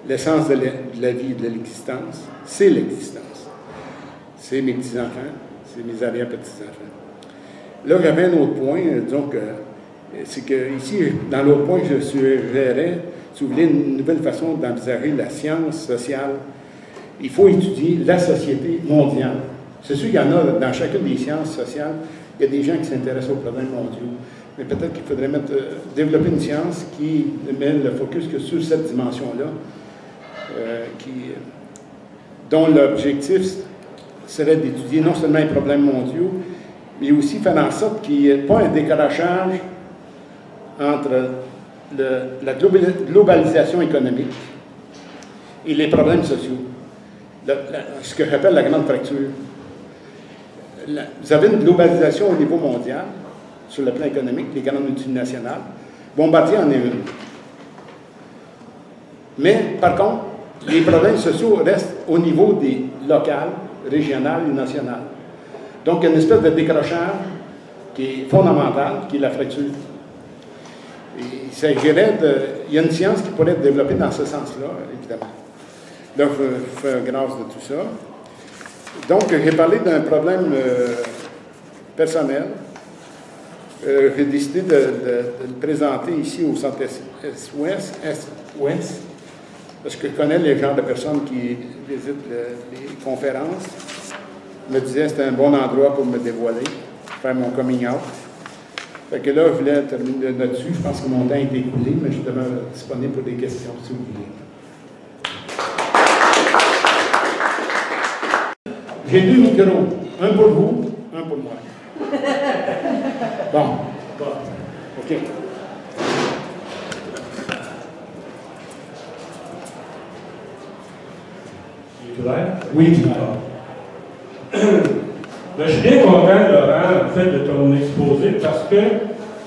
l'essence de la vie et de l'existence, c'est l'existence. C'est mes petits-enfants, c'est mes arrière-petits-enfants. Là, j'avais un autre point, disons que, c'est que ici, dans l'autre point, je suggérais, si vous voulez, une nouvelle façon d'envisager la science sociale. Il faut étudier la société mondiale. C'est sûr qu'il y en a dans chacune des sciences sociales, il y a des gens qui s'intéressent aux problèmes mondiaux. Mais peut-être qu'il faudrait développer une science qui met le focus que sur cette dimension-là, dont l'objectif, serait d'étudier non seulement les problèmes mondiaux, mais aussi faire en sorte qu'il n'y ait pas un décrochage entre la globalisation économique et les problèmes sociaux. Ce que j'appelle la grande fracture. Vous avez une globalisation au niveau mondial, sur le plan économique, les grandes multinationales. Bombardier en est une. Mais, par contre, les problèmes sociaux restent au niveau des locales, régionales et nationales. Donc, il y a une espèce de décrochage qui est fondamental, qui est la fracture. Et il y a une science qui pourrait être développée dans ce sens-là, évidemment. Là, je fais grâce de tout ça. Donc, j'ai parlé d'un problème personnel. J'ai décidé de le présenter ici au Centre Est-Ouest, parce que je connais les genres de personnes qui visitent les conférences. Je me disais que c'était un bon endroit pour me dévoiler, faire mon coming out. Fait que là, je voulais terminer là-dessus. Je pense que mon temps est écoulé, mais je suis disponible pour des questions, si vous voulez. J'ai 2 micros, un pour vous, un pour moi. Bon. OK. Oui, je suis bien content, Laurent, en fait, de ton exposé parce que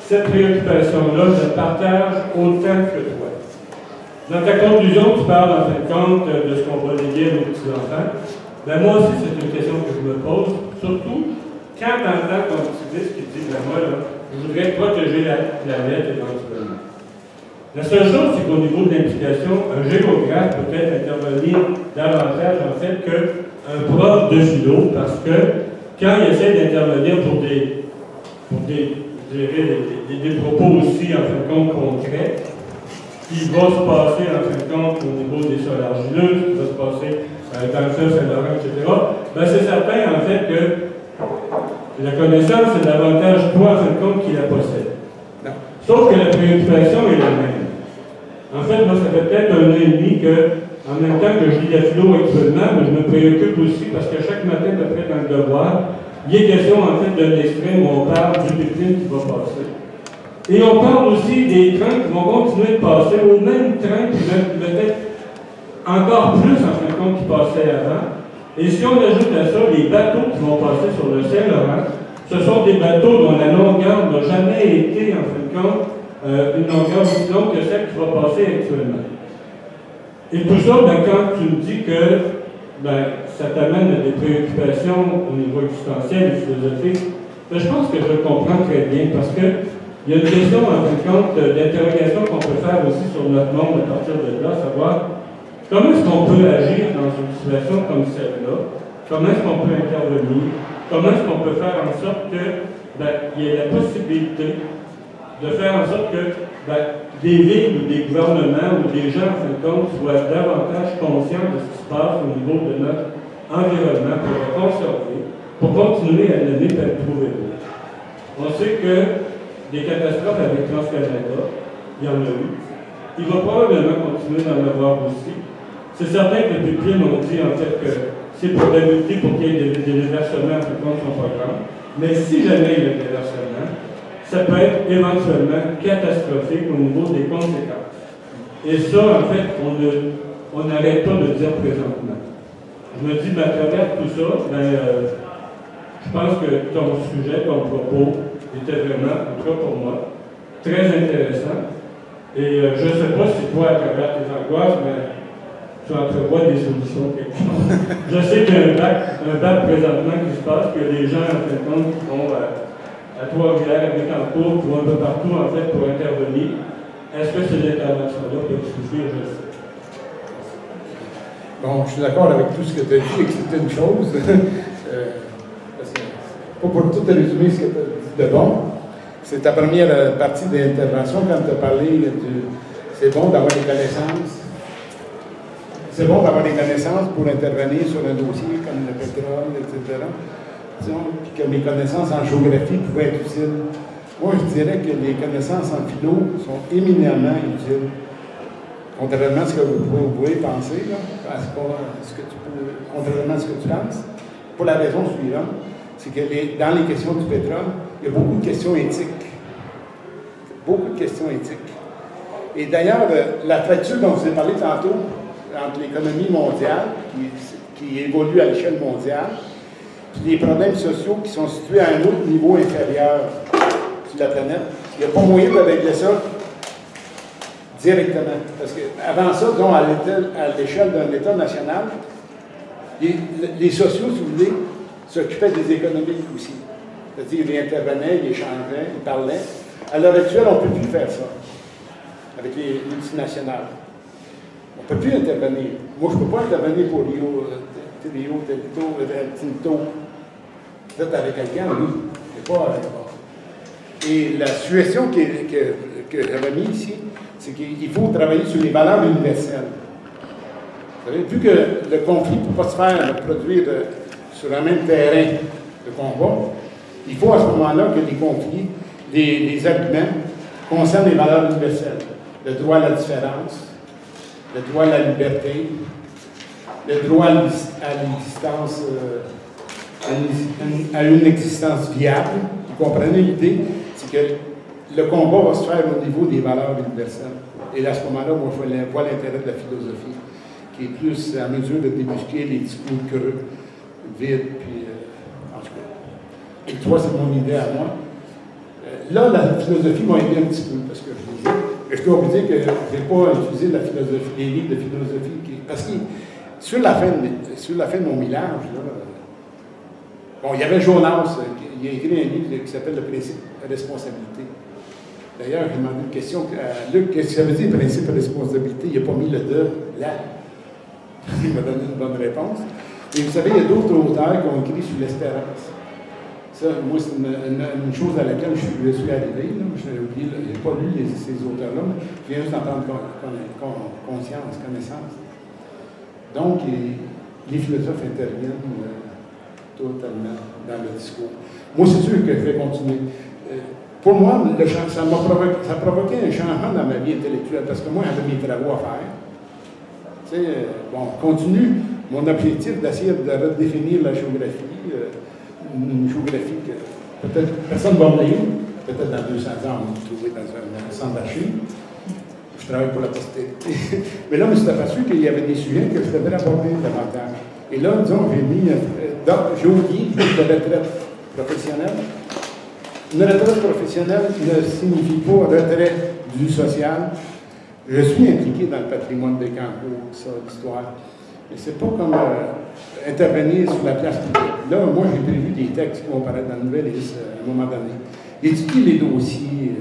cette préoccupation-là, je partage autant que toi. Dans ta conclusion, tu parles en fin de compte de ce qu'on va léguer à nos petits-enfants. Ben moi aussi, c'est une question que je me pose, surtout quand tu entends ton petit-fils qui dit, ben moi, là, je voudrais protéger la planète éventuellement. La seule chose, c'est qu'au niveau de l'implication, un géographe peut être intervenir davantage, en fait, qu'un prof de philo, parce que quand il essaie d'intervenir pour des propos aussi, en fin de compte, concrets, qui va se passer, en fin de compte, au niveau des sols argileux, qui va se passer dans le fleuve Saint-Laurent, etc., ben c'est certain, en fait, que la connaissance, c'est davantage toi, en fin de compte, qui la possède. Sauf que la préoccupation est la même. En fait, moi, ça fait peut-être 1 an et demi que, en même temps que je lis la philo actuellement, mais je me préoccupe aussi parce que chaque matin, après dans le devoir, il est question, en fait, d'un extrait où on parle du déclin qui va passer. Et on parle aussi des trains qui vont continuer de passer, au même train qui peut-être encore plus, en fin de compte, qui passaient avant. Et si on ajoute à ça les bateaux qui vont passer sur le Saint-Laurent, ce sont des bateaux dont la longueur n'a jamais été, en fin de compte, une longueur aussi longue que celle qui va passer actuellement. Et tout ça, ben, quand tu me dis que ça t'amène à des préoccupations au niveau existentiel et philosophique, ben, je pense que je le comprends très bien parce que il y a une question, en fin de compte, d'interrogation qu'on peut faire aussi sur notre monde à partir de là, savoir comment est-ce qu'on peut agir dans une situation comme celle-là, comment est-ce qu'on peut intervenir, comment est-ce qu'on peut faire en sorte que il y ait la possibilité de faire en sorte que des villes ou des gouvernements ou des gens, en fin de compte, soient davantage conscients de ce qui se passe au niveau de notre environnement pour le conserver, pour continuer à l'aimer et à le trouver beau. On sait que des catastrophes avec TransCanada, il y en a eu. Il va probablement continuer d'en avoir aussi. C'est certain que les pupilles m'ont dit en fait que c'est pour lutter pour qu'il y ait des déversements en fin de compte son programme. Mais si jamais il y a des déversements, ça peut être éventuellement catastrophique au niveau des conséquences. Et ça, en fait, on n'arrête pas de dire présentement. Je me dis, à travers tout ça, je pense que ton sujet, ton propos, était vraiment, en tout cas pour moi, très intéressant. Et je ne sais pas si toi, à travers tes angoisses, mais tu entrevois des solutions quelque chose. Je sais qu'il y a un bac présentement qui se passe, qu'il y a des gens, en fin de compte, qui vont à Trois-Rivières, avec en cours, qui vont un peu partout, en fait, pour intervenir. Est-ce que ces interventions-là peuvent suffire? Je sais. Bon, je suis d'accord avec tout ce que tu as dit, excepté une chose. Parce que, pas pour tout résumer ce que tu as dit de bon, c'est ta première partie d'intervention quand tu as parlé de c'est bon d'avoir des connaissances. C'est bon d'avoir des connaissances pour intervenir sur un dossier comme le pétrole, etc. Disons, puis que mes connaissances en géographie pouvaient être utiles. Moi, je dirais que les connaissances en philo sont éminemment utiles. Contrairement à ce que vous pouvez penser, là, contrairement à ce que tu penses. pour la raison suivante, c'est que dans les questions du pétrole, il y a beaucoup de questions éthiques. Beaucoup de questions éthiques. Et d'ailleurs, la fracture dont je vous ai parlé tantôt, entre l'économie mondiale, qui évolue à l'échelle mondiale, puis les problèmes sociaux qui sont situés à un autre niveau inférieur sur la planète, il n'y a pas moyen de régler ça directement. Parce qu'avant ça, disons, à l'échelle d'un État national, les sociaux, si vous voulez, s'occupaient des économiques aussi. C'est-à-dire, ils intervenaient, ils échangeaient, ils parlaient. À l'heure actuelle, on ne peut plus faire ça avec les multinationales. On ne peut plus intervenir. Moi, je ne peux pas intervenir pour Rio Tinto. Peut-être avec quelqu'un, oui. C'est pas avec moi. Et la situation que j'avais mis ici, c'est qu'il faut travailler sur les valeurs universelles. Vous savez, vu que le conflit ne peut pas se faire, produire sur un même terrain de combat, il faut à ce moment-là que les conflits, les arguments concernent les valeurs universelles. Le droit à la différence, le droit à la liberté, le droit à l'existence, à une existence viable. Vous comprenez l'idée? C'est que le combat va se faire au niveau des valeurs universelles. Et à ce moment-là, moi, je vois l'intérêt de la philosophie, qui est plus à mesure de débusquer les discours creux, vides, puis en tout cas. Et le 3, c'est mon idée à moi. Là, la philosophie m'a aidé un petit peu, parce que je dois vous dire que je n'ai pas utilisé la philosophie, les livres de philosophie, parce que sur la fin de mon millage, là, bon, il y avait Jonas, il a écrit un livre qui s'appelle Le principe de responsabilité. D'ailleurs, j'ai demandé une question à Luc, qu'est-ce que ça veut dire, le principe de responsabilité? Il n'a pas mis le de là. Il m'a donné une bonne réponse. Et vous savez, il y a d'autres auteurs qui ont écrit sur l'espérance. Ça, moi, c'est une chose à laquelle je suis arrivé. Je n'ai pas lu ces auteurs-là, mais je viens juste d'en prendre conscience, connaissance. Donc, les philosophes interviennent totalement dans le discours. Moi, c'est sûr que je vais continuer. Pour moi, ça provoquait un changement dans ma vie intellectuelle, parce que moi, j'avais mes travaux à faire. Tu sais, bon, continue mon objectif d'essayer de redéfinir la géographie, une géographie que peut-être personne ne va me lire, peut-être dans 200 ans, on va me trouver dans un centre d'archives. Je travaille pour la postérité. Mais là, je me suis aperçu qu'il y avait des sujets que je devais aborder davantage. Et là, disons, j'ai oublié de retraite professionnelle. Une retraite professionnelle ne signifie pas retraite du social. Je suis impliqué dans le patrimoine de Bécancour, ça, l'histoire. Mais c'est pas comme intervenir sur la place publique. Là, moi, j'ai prévu des textes qui vont apparaître dans la nouvelle liste à un moment donné. Étudier les dossiers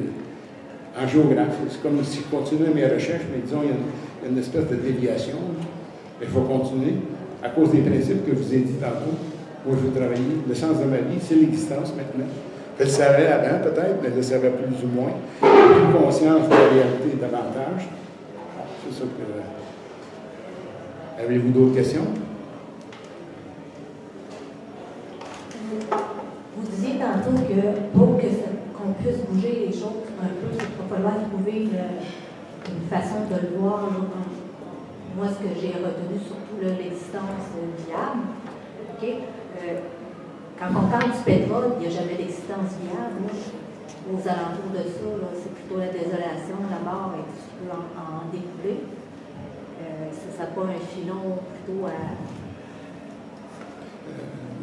en géographie. C'est comme si je continuais mes recherches, mais disons, il y a une espèce de déviation. Il faut continuer à cause des principes que je vous ai dit tantôt. Moi, je veux travailler. Le sens de ma vie, c'est l'existence maintenant. Je le savais avant, peut-être, mais je le savais plus ou moins. J'ai pris conscience de la réalité davantage. C'est ça que... Avez-vous d'autres questions? Vous disiez tantôt que pour qu'on puisse bouger les choses un peu, il va falloir trouver une façon de le voir. Moi, ce que j'ai retenu, surtout l'existence viable. Okay? Quand on parle du pétrole, il n'y a jamais d'existence viable. Aux alentours de ça, c'est plutôt la désolation, la mort et tout ce qui peut en découler. Ça n'a pas un filon plutôt à...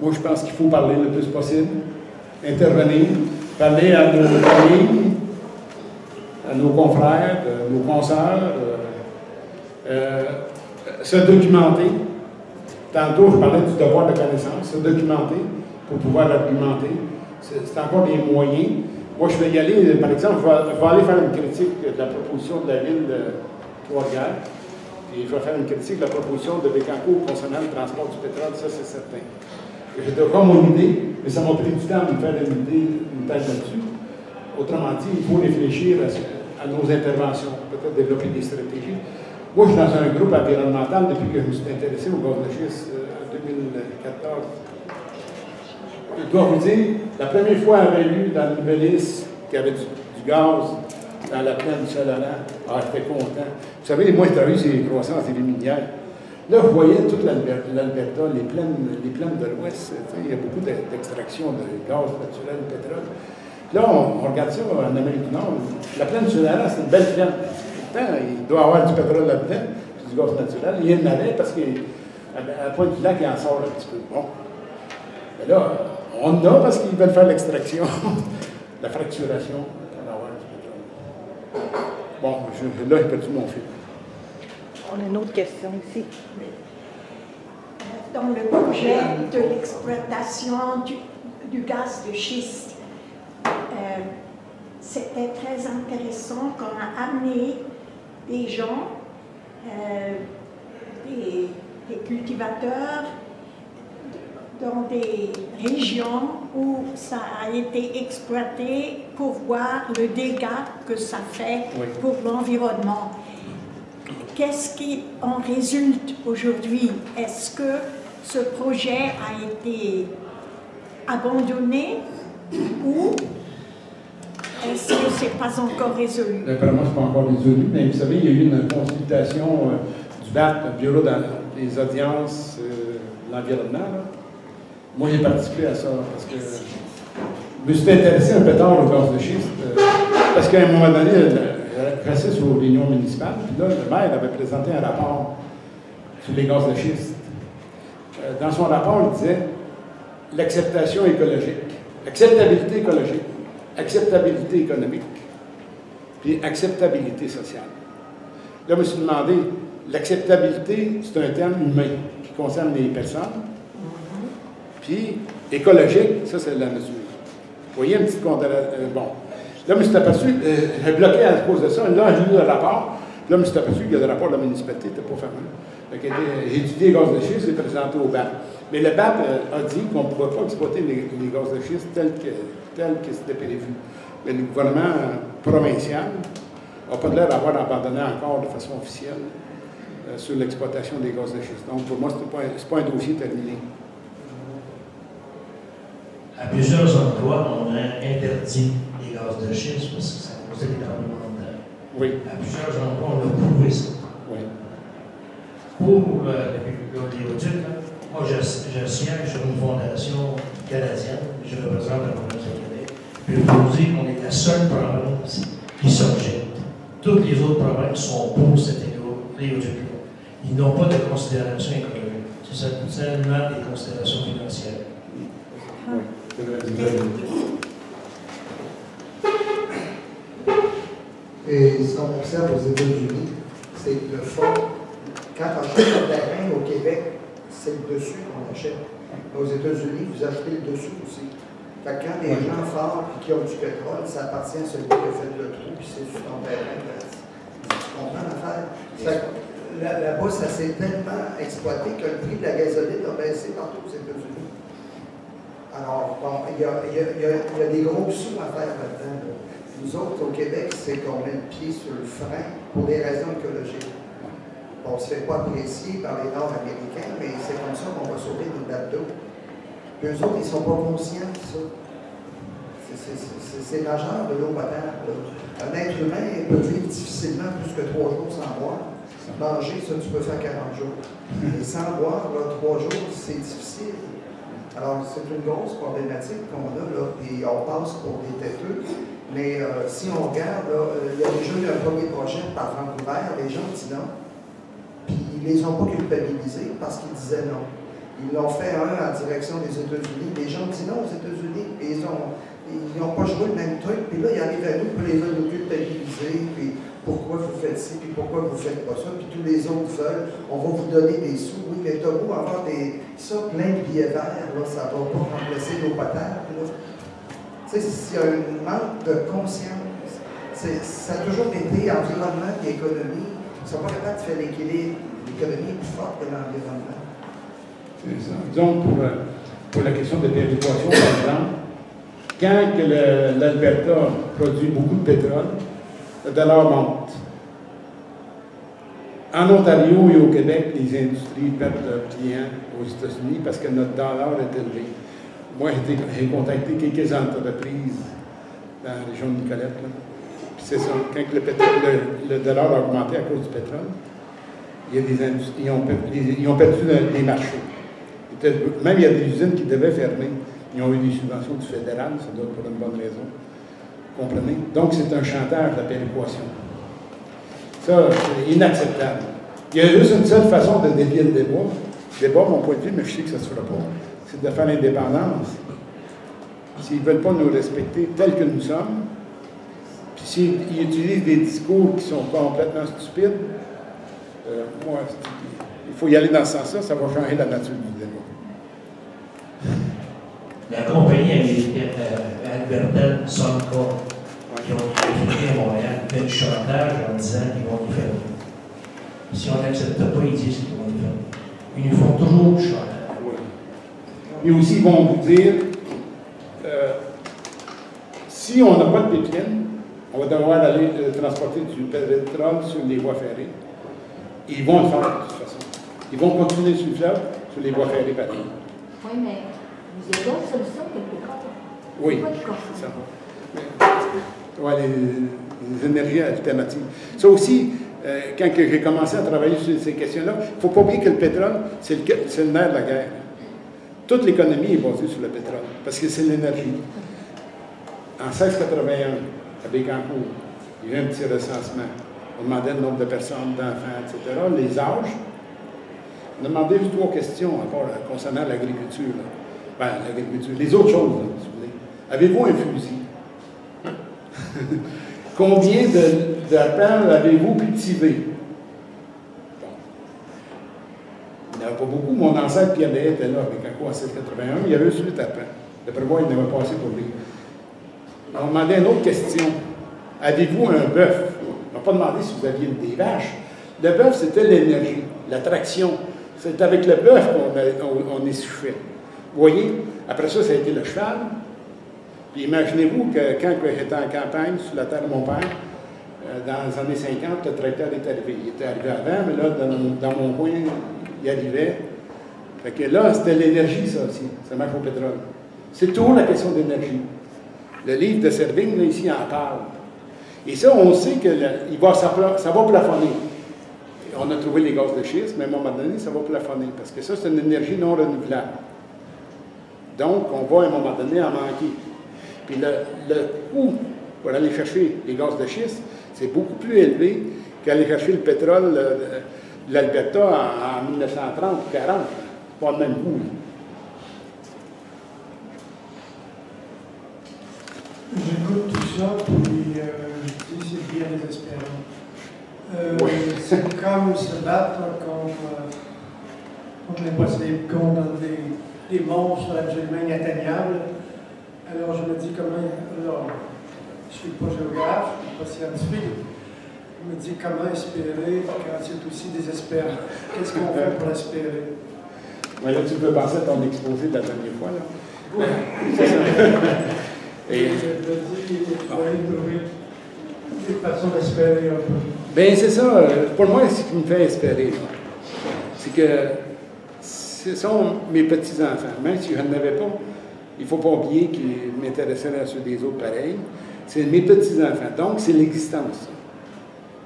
Moi, je pense qu'il faut parler le plus possible, intervenir, parler à nos familles, à nos confrères, nos consoeurs, se documenter. Tantôt, je parlais du devoir de connaissance, se documenter pour pouvoir argumenter. C'est encore des moyens. Moi, je vais y aller, par exemple, je vais aller faire une critique de la proposition de la ville de Trois-Rivières. Et je vais faire une critique de la proposition de Bécancour concernant le transport du pétrole, ça c'est certain. J'ai déjà mon idée, mais ça m'a pris du temps de me faire une tête là-dessus. Autrement dit, il faut réfléchir à nos interventions, peut-être développer des stratégies. Moi, je suis dans un groupe environnemental depuis que je me suis intéressé au gaz de schiste en 2014. Je dois vous dire, la première fois que j'avais lu dans la Nouvelle-Liste qu'il y avait du gaz dans la plaine du Saint-Laurent, j'étais content. Vous savez, moi, je travaille sur les croissances des minières. Là, vous voyez toute l'Alberta, les plaines de l'Ouest, il y a beaucoup d'extraction de gaz naturel, de pétrole. Là, on regarde ça en Amérique du Nord. La plaine du Sahara, c'est une belle plaine. Pourtant, il doit y avoir du pétrole là-dedans, puis du gaz naturel. Il y en avait parce qu'à la pointe du lac, il en sort un petit peu. Bon. Mais là, on en a parce qu'ils veulent faire l'extraction, la fracturation. Bon, là, j'ai perdu mon fil. On a une autre question ici. Dans le projet de l'exploitation du gaz de schiste, c'était très intéressant qu'on a amené des gens, des cultivateurs, dans des régions où ça a été exploité pour voir le dégât que ça fait pour l'environnement. Qu'est-ce qui en résulte aujourd'hui? Est-ce que ce projet a été abandonné ou est-ce que ce n'est pas encore résolu? Apparemment, ce n'est pas encore résolu, mais vous savez, il y a eu une consultation du BAT, le Bureau des audiences de l'environnement. Moi, j'ai participé à ça parce que je me suis intéressé un peu tard au gaz de schiste parce qu'à un moment donné, je restais sur l'union municipale, puis là, le maire avait présenté un rapport sur les gaz de schiste. Dans son rapport, il disait l'acceptation écologique, acceptabilité écologique, acceptabilité économique, puis acceptabilité sociale. Là, je me suis demandé, l'acceptabilité, c'est un terme humain qui concerne les personnes, puis écologique, ça, c'est la mesure. Vous voyez une petite condamnation. Bon. Là, je me suis aperçu, j'ai bloqué à cause de ça. Là, j'ai lu le rapport. Là, je me suis aperçu que le rapport de la municipalité n'était pas fermé. J'ai étudié les gaz de schiste et présenté au BAP. Mais le BAP a dit qu'on ne pouvait pas exploiter les gaz de schiste tel que c'était prévu. Mais le gouvernement provincial n'a pas l'air d'avoir abandonné encore de façon officielle sur l'exploitation des gaz de schiste. Donc, pour moi, ce n'est pas un dossier terminé. À plusieurs endroits, on a interdit les gaz de schiste parce que ça causait des tremblements de terre. Oui. À plusieurs endroits, on a prouvé ça. Oui. Pour l'oléoduc, moi, je siège sur une fondation canadienne, je représente la province du Québec, puis je vous dis qu'on est la seule province qui s'objecte. Toutes les autres provinces sont pour cet oléoduc-là. Ils n'ont pas de considération économique. C'est seulement des considérations financières. Oui. Et ce qu'on observe aux États-Unis, c'est que le fond, quand on achète un terrain au Québec, c'est le dessus qu'on achète. Aux États-Unis, vous achetez le dessous aussi. Fait que quand des gens forts et qui ont du pétrole, ça appartient à celui qui a fait le trou, puis c'est sur ton terrain. Tu comprends l'affaire? Là-bas, ça s'est tellement exploité que le prix de la gasoline a baissé partout aux États-Unis. Alors, bon, il y a des gros sous à faire là-dedans. Nous autres, au Québec, c'est qu'on met le pied sur le frein pour des raisons écologiques. On ne se fait pas apprécier par les Nord-Américains, mais c'est comme ça qu'on va sauver nos dates d'eau. Puis eux autres, ils ne sont pas conscients de ça. C'est majeur de l'eau potable. Un être humain peut vivre difficilement plus que 3 jours sans boire. Manger, ça, tu peux faire 40 jours. Et sans boire, là, 3 jours, c'est difficile. Alors, c'est une grosse problématique qu'on a, là, et on passe pour des têteux. Mais si on regarde, il y a déjà eu un premier projet par Vancouver, les gens disent non. Puis ils ne les ont pas culpabilisés parce qu'ils disaient non. Ils l'ont fait un en direction des États-Unis. Les gens disent non aux États-Unis, et ils n'ont pas joué le même truc. Puis là, ils arrivent à nous, puis les autres nous culpabiliser, puis pourquoi vous faites ci, puis pourquoi vous ne faites pas ça, puis tous les autres veulent, on va vous donner des sous. Oui, mais t'as beau avoir ça plein de billets verts, là, ça ne va pas remplacer l'eau potable. Tu sais, s'il y a un manque de conscience, ça a toujours été environnement et économie. Ils ne sont pas capables de faire l'équilibre. L'économie est plus forte que l'environnement. C'est ça. Disons, pour la question de péréquation, par exemple, quand l'Alberta produit beaucoup de pétrole, le dollar monte. En Ontario et au Québec, les industries perdent leurs clients aux États-Unis parce que notre dollar est élevé. Moi, j'ai contacté quelques entreprises dans la région de Nicolette. Puis c'est ça, quand le dollar a augmenté à cause du pétrole, il y a ils ont perdu des marchés. Même il y a des usines qui devaient fermer. Ils ont eu des subventions du fédéral, ça doit être pour une bonne raison. Vous comprenez? Donc, c'est un chantage, la péréquation. Ça, c'est inacceptable. Il y a juste une seule façon de dévier le débat. C'est pas mon point de vue, mais je sais que ça ne se fera pas. C'est de faire l'indépendance. S'ils ne veulent pas nous respecter tels que nous sommes, puis s'ils utilisent des discours qui sont complètement stupides, moi, il faut y aller dans ce sens-là, ça va changer la nature du débat. La compagnie Alberta Sonco, qui ont été à Montréal, fait du chantage en disant qu'ils vont nous faire. Si on n'accepte pas, ils disent qu'ils vont nous faire. Ils nous font toujours du chantage. Et aussi, ils vont vous dire, si on n'a pas de pipeline, on va devoir aller transporter du pétrole sur les voies ferrées. Et ils vont le faire de toute façon. Ils vont continuer sur le fleuve, sur les voies ferrées pareil. Oui, mais il y a d'autres solutions que le pétrole. Oui, c'est ça. Ouais, les énergies alternatives. Ça aussi, quand j'ai commencé à travailler sur ces questions-là, il ne faut pas oublier que le pétrole, c'est le nerf de la guerre. Toute l'économie est basée sur le pétrole, parce que c'est l'énergie. En 1681, à Bécancour, il y a eu un petit recensement. On demandait le nombre de personnes, d'enfants, etc., les âges. On a demandé juste 3 questions encore concernant l'agriculture. Ben, l'agriculture, les autres choses, là, si vous voulez. Avez-vous un fusil? Combien d'arpents avez-vous cultivé? Bon. Il n'y en avait pas beaucoup. Mon ancêtre Pierre Lahaye était là avec un coup en 1681. Il y avait 8 arpents. D'après moi, il n'avait pas assez pour lui. On demandait une autre question. Avez-vous un bœuf? On n'a pas demandé si vous aviez des vaches. Le bœuf, c'était l'énergie, l'attraction. C'est avec le bœuf qu'on essoufflait. Vous voyez? Après ça, ça a été le cheval. Puis imaginez-vous que quand j'étais en campagne, sur la terre de mon père, dans les années 50, le tracteur est arrivé. Il était arrivé avant, mais là, dans mon coin, il arrivait. Fait que là, c'était l'énergie, ça aussi. Ça marche au pétrole. C'est toujours la question d'énergie. Le livre de Servigne, là, ici, en parle. Et ça, on sait que ça va plafonner. On a trouvé les gaz de schiste, mais à un moment donné, ça va plafonner. Parce que ça, c'est une énergie non renouvelable. Donc, on va à un moment donné en manquer. Puis le coût pour aller chercher les gaz de schiste, c'est beaucoup plus élevé qu'aller chercher le pétrole de l'Alberta en 1930 ou 40. C'est pas le même coût. J'écoute tout ça, puis je dis c'est bien désespérant. C'est comme se battre contre l'impossible, contre des monstres absolument inatteignables. Alors je me dis comment, alors, je ne suis pas géographe, je ne suis pas scientifique, je me dis comment espérer quand c'est aussi désespérant. Qu'est-ce qu'on fait pour espérer? Ouais, là, tu peux penser à ton exposé de la dernière fois, là. Oui. C'est ça. Et je me dis, il faut aller trouver des façons d'espérer un peu. Bien, c'est ça. Pour moi, c'est ce qui me fait espérer. C'est que ce sont mes petits-enfants. Même si je n'en avais pas, il ne faut pas oublier qu'ils m'intéresseraient à ceux des autres pareils. C'est mes petits-enfants. Donc, c'est l'existence.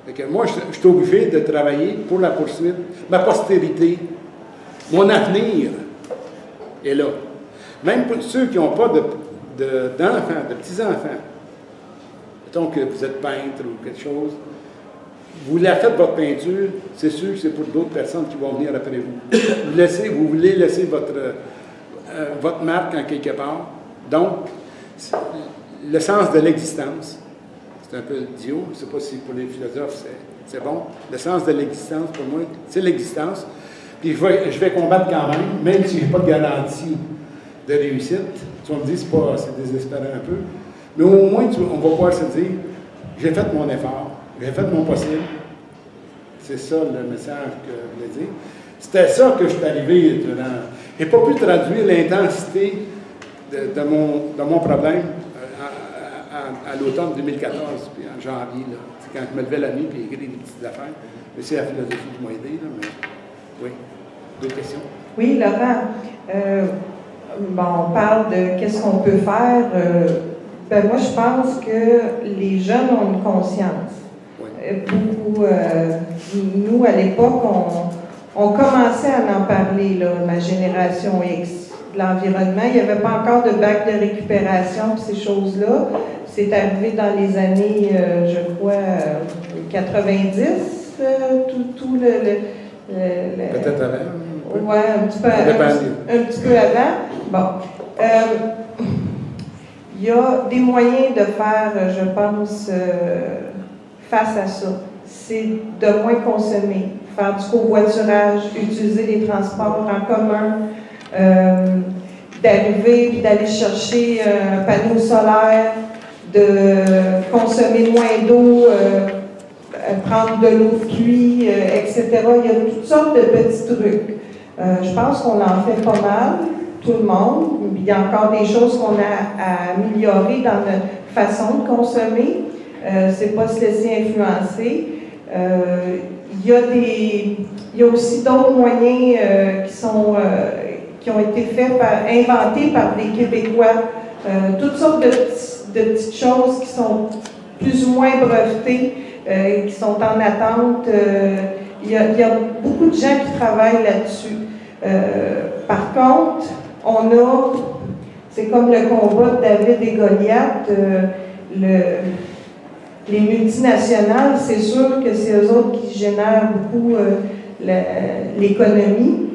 Fait que moi, je suis obligé de travailler pour la poursuite, ma postérité, mon avenir est là. Même pour ceux qui n'ont pas d'enfants, de petits-enfants. Mettons que vous êtes peintre ou quelque chose, vous la faites votre peinture, c'est sûr que c'est pour d'autres personnes qui vont venir après vous. Vous voulez laisser votre marque en quelque part. Donc, le sens de l'existence, c'est un peu idiot, je ne sais pas si pour les philosophes c'est bon. Le sens de l'existence, pour moi, c'est l'existence. Puis je vais combattre quand même si je n'ai pas de garantie de réussite. Tu vas me dire, c'est désespérant un peu. Mais au moins, on va pouvoir se dire, j'ai fait mon effort, j'ai fait mon possible. C'est ça le message que je voulais dire. C'était ça que je suis arrivé durant. Je n'ai pas pu traduire l'intensité de mon problème à l'automne 2014, puis en janvier, là. C'est quand je me levais la nuit et écrire des petites affaires. Mais c'est la philosophie qui m'a aidé, là, mais oui. D'autres questions? Oui, Laurent. On parle de qu'est-ce qu'on peut faire. Moi, je pense que les jeunes ont une conscience. Oui. beaucoup. Nous, à l'époque, on commençait à en parler, là, ma génération X, de l'environnement. Il n'y avait pas encore de bac de récupération, ces choses-là. C'est arrivé dans les années, je crois, 90, tout le peut-être avant. Oui, un petit peu avant. Bon. Il y a des moyens de faire, je pense, face à ça. C'est de moins consommer, faire du covoiturage, utiliser les transports en commun, d'arriver et d'aller chercher un panneau solaire, de consommer moins d'eau, prendre de l'eau de pluie, etc. Il y a toutes sortes de petits trucs. Je pense qu'on en fait pas mal, tout le monde. Il y a encore des choses qu'on a à améliorer dans notre façon de consommer. C'est pas se laisser influencer. Il y a aussi d'autres moyens qui ont été inventés par des Québécois. Toutes sortes de petites choses qui sont plus ou moins brevetées, qui sont en attente. Il y a beaucoup de gens qui travaillent là-dessus. Par contre, c'est comme le combat de David et Goliath, les multinationales, c'est sûr que c'est eux autres qui génèrent beaucoup l'économie.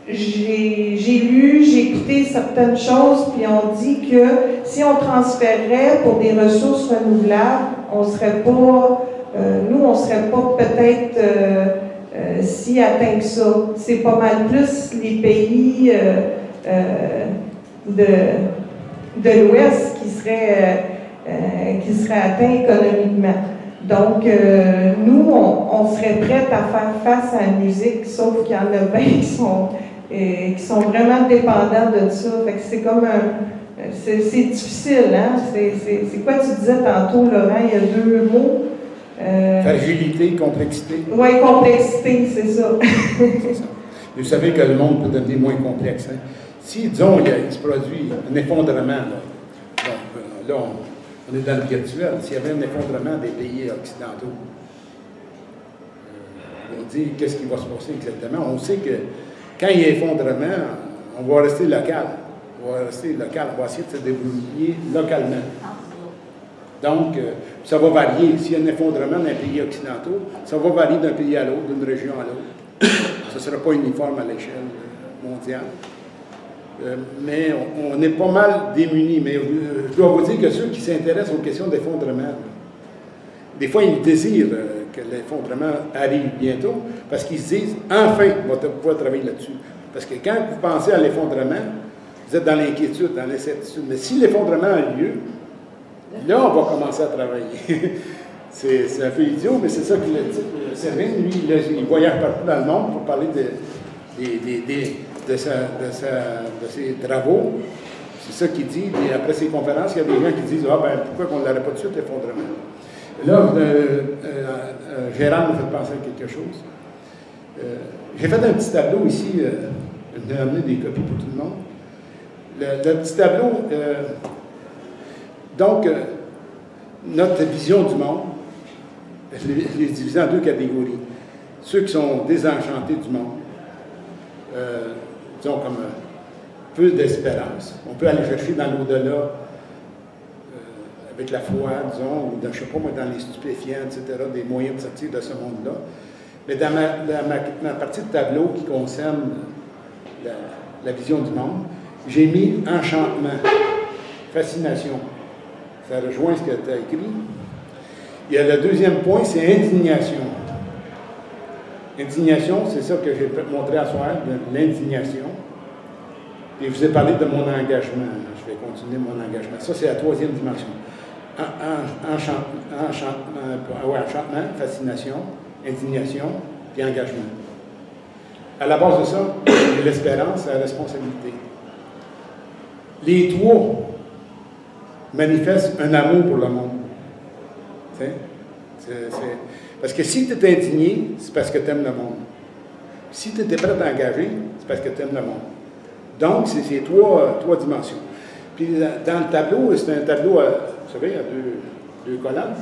J'ai lu, j'ai écouté certaines choses, puis on dit que si on transférait pour des ressources renouvelables, on serait pas peut-être si atteints que ça. C'est pas mal plus les pays de l'Ouest qui seraient atteints économiquement. Donc, nous, on serait prêts à faire face à la musique, sauf qu'il y en a bien qui sont vraiment dépendants de ça. Fait que c'est comme c'est difficile, hein? C'est quoi tu disais tantôt, Laurent? Il y a deux mots. Fragilité, complexité. Oui, complexité, c'est ça. C'est ça. Vous savez que le monde peut devenir moins complexe. Hein? Si, disons, il se produit un effondrement, là on est dans le virtuel. S'il y avait un effondrement des pays occidentaux, on dit qu'est-ce qui va se passer exactement. On sait que quand il y a effondrement, on va rester local. On va essayer de se débrouiller localement. Donc, ça va varier. S'il y a un effondrement dans les pays occidentaux, ça va varier d'un pays à l'autre, d'une région à l'autre. Ce ne sera pas uniforme à l'échelle mondiale. Mais on est pas mal démunis. Mais je dois vous dire que ceux qui s'intéressent aux questions d'effondrement, des fois, ils désirent que l'effondrement arrive bientôt parce qu'ils se disent, enfin, on va pouvoir travailler là-dessus. Parce que quand vous pensez à l'effondrement, vous êtes dans l'inquiétude, dans l'incertitude. Mais si l'effondrement a lieu, là, on va commencer à travailler. C'est un peu idiot, mais c'est ça qu'il a dit. Servin, lui, il voyage partout dans le monde pour parler de ses travaux. C'est ça qu'il dit. Et après ses conférences, il y a des gens qui disent, ah ben, pourquoi on ne l'aurait pas de suite, l'effondrement? Là, Gérard m'a fait penser à quelque chose. J'ai fait un petit tableau ici. J'ai amené des copies pour tout le monde. Le petit tableau, donc, notre vision du monde, je l'ai divisé en deux catégories. Ceux qui sont désenchantés du monde, disons comme peu d'espérance. On peut aller chercher dans l'au-delà avec la foi, disons, ou dans, je ne sais pas moi, dans les stupéfiants, etc., des moyens de sortir de ce monde-là. Mais dans ma partie de tableau qui concerne la vision du monde, j'ai mis enchantement, fascination. Ça rejoint ce que tu as écrit. Il y a le deuxième point, c'est indignation. Indignation, c'est ça que j'ai montré à soir, l'indignation. Et je vous ai parlé de mon engagement. Je vais continuer mon engagement. Ça, c'est la troisième dimension. Enchantement, fascination, indignation, puis engagement. À la base de ça, il y a l'espérance et la responsabilité. Les trois manifestent un amour pour le monde. Parce que si tu es indigné, c'est parce que tu aimes le monde. Si tu étais prêt à t'engager, c'est parce que tu aimes le monde. Donc, c'est ces trois dimensions. Puis, dans le tableau, c'est un tableau, vous savez, il y a deux colonnes.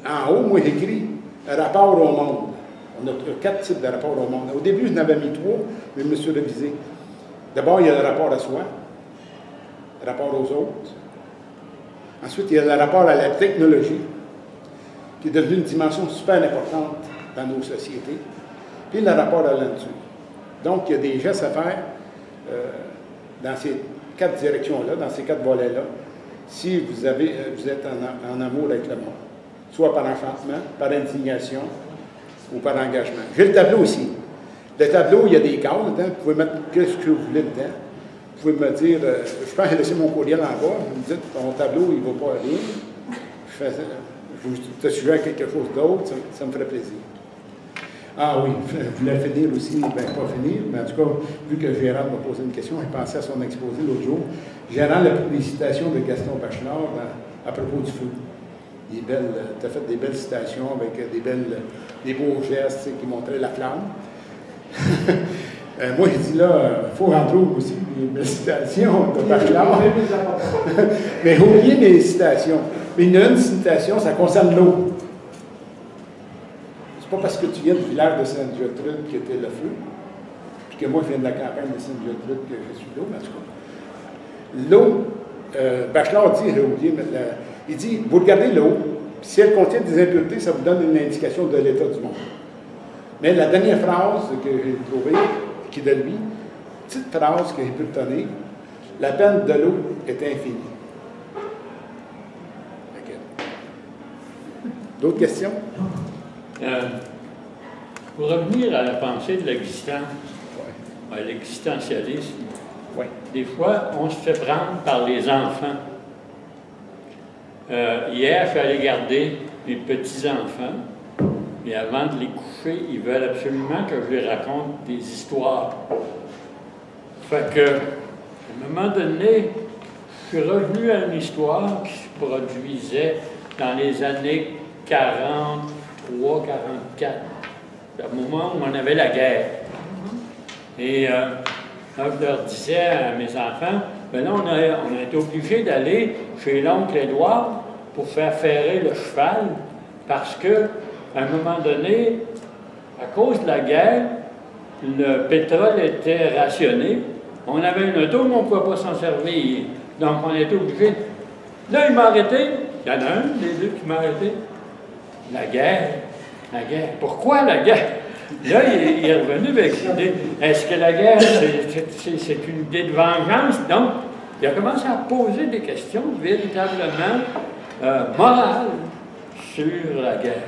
En haut, moi, j'écris rapport au monde. On a 4 types de rapports au monde. Au début, je n'avais mis 3, mais je me suis révisé. D'abord, il y a le rapport à soi, le rapport aux autres. Ensuite, il y a le rapport à la technologie, qui est devenu une dimension super importante dans nos sociétés. Puis le rapport à la nature. Donc, il y a des gestes à faire dans ces 4 directions-là, dans ces 4 volets-là, si vous êtes en amour avec le monde, soit par enchantement, par indignation ou par engagement. J'ai le tableau aussi. Le tableau, il y a des cases dedans. Vous pouvez mettre ce que vous voulez dedans. Vous pouvez me dire, je pense que j'ai laissé mon courriel en bas. Vous me dites, ton tableau, il ne va pas aller. Je te suggère quelque chose d'autre, ça me ferait plaisir. Ah oui, je voulais finir aussi, bien pas finir, mais en tout cas, vu que Gérard m'a posé une question, j'ai pensé à son exposé l'autre jour. Gérard, les citations de Gaston Bachelard à propos du feu. Tu as fait des belles citations avec des beaux gestes qui montraient la flamme. Moi, j'ai dit là, il faut rentrer aussi des belles citations de Bachelard. Mais j'ai oublié mes citations. Mais il y a une citation, ça concerne l'eau. C'est pas parce que tu viens du village de Sainte-Gertrude qui était le feu, puis que moi je viens de la campagne de Sainte-Gertrude que je suis l'eau, mais en tout cas. L'eau, Bachelard dit, j'ai oublié, il dit, vous regardez l'eau, puis si elle contient des impuretés, ça vous donne une indication de l'état du monde. Mais la dernière phrase que j'ai trouvée, qui est de lui, petite phrase que j'ai pu retenir, la peine de l'eau est infinie. D'autres questions? Pour revenir à la pensée de l'existence, à l'existentialisme, des fois, on se fait prendre par les enfants. Hier, je suis allé garder mes petits-enfants, et avant de les coucher, ils veulent absolument que je les raconte des histoires. Fait que, à un moment donné, je suis revenu à une histoire qui se produisait dans les années 43, 44, au moment où on avait la guerre. Et là, je leur disais à mes enfants, ben là, on a été obligés d'aller chez l'oncle Édouard pour faire ferrer le cheval, parce que, à un moment donné, à cause de la guerre, le pétrole était rationné. On avait une auto, mais on ne pouvait pas s'en servir. Donc, on était obligés. Là, il m'a arrêté. Il y en a un des deux qui m'a arrêté. La guerre. Pourquoi la guerre? Là, il est revenu avec l'idée. Est-ce que la guerre, c'est une idée de vengeance? Donc, il a commencé à poser des questions véritablement morales sur la guerre.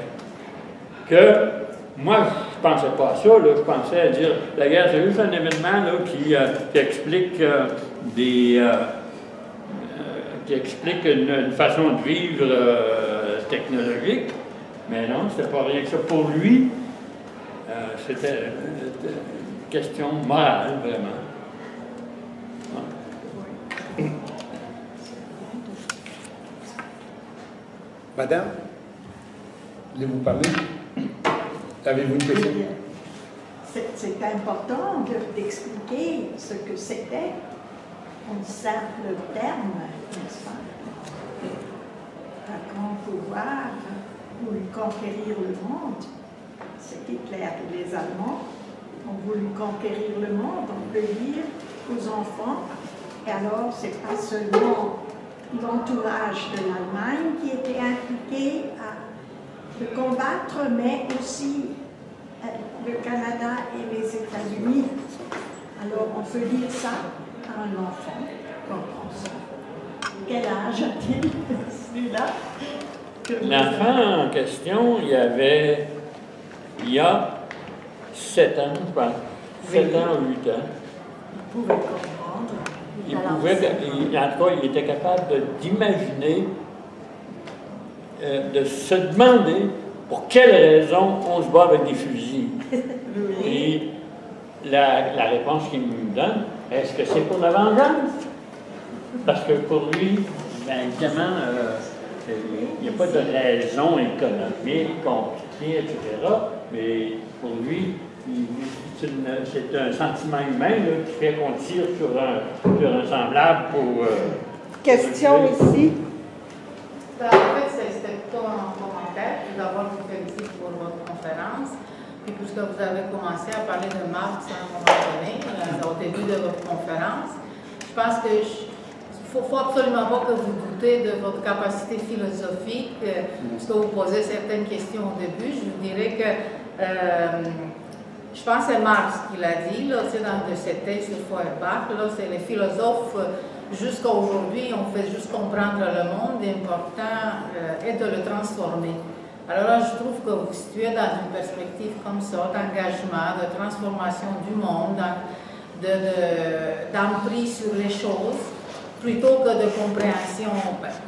Que moi, je ne pensais pas à ça. Là, je pensais à dire la guerre, c'est juste un événement là, qui explique qui explique une façon de vivre technologique. Mais non, c'était pas rien que ça. Pour lui, c'était une question morale, vraiment. Madame, voulez-vous parler? Avez-vous une question? C'est important d'expliquer ce que c'était un simple terme, n'est-ce pas? Un grand pouvoir pour conquérir le monde. C'était clair que les Allemands ont voulu conquérir le monde, on peut dire, aux enfants. Et alors, ce n'est pas seulement l'entourage de l'Allemagne qui était impliqué à le combattre, mais aussi le Canada et les États-Unis. Alors, on peut dire ça à un enfant, comprend ça. Quel âge a-t-il, celui-là? L'enfant en question, il y a 7 ans, je pense. 7 ans ou 8 ans. Il pouvait comprendre. En tout cas, il était capable d'imaginer, de se demander pour quelle raison on se bat avec des fusils. Oui. Et la réponse qu'il me donne, est-ce que c'est pour la vengeance? Parce que pour lui, bien évidemment, il n'y a pas de raison économique, compliquée, etc. Mais pour lui, c'est un sentiment humain là, qui fait qu'on tire sur un semblable pour... Question ici. En fait, c'était plutôt un commentaire. Tout d'abord, je vous félicite pour votre conférence. Puis, puisque vous avez commencé à parler de Marx à un moment donné, au début de votre conférence, je pense qu'il ne faut absolument pas que vous doutez de votre capacité philosophique, parce que vous posez certaines questions au début. Je vous dirais que je pense que c'est Marx qui l'a dit, c'est dans de cette thèse sur Feuerbach, c'est les philosophes, jusqu'à aujourd'hui, on fait juste comprendre le monde, l'important est de le transformer. Alors là, je trouve que vous vous situez dans une perspective comme ça, d'engagement, de transformation du monde, d'emprise sur les choses, plutôt que de compréhension.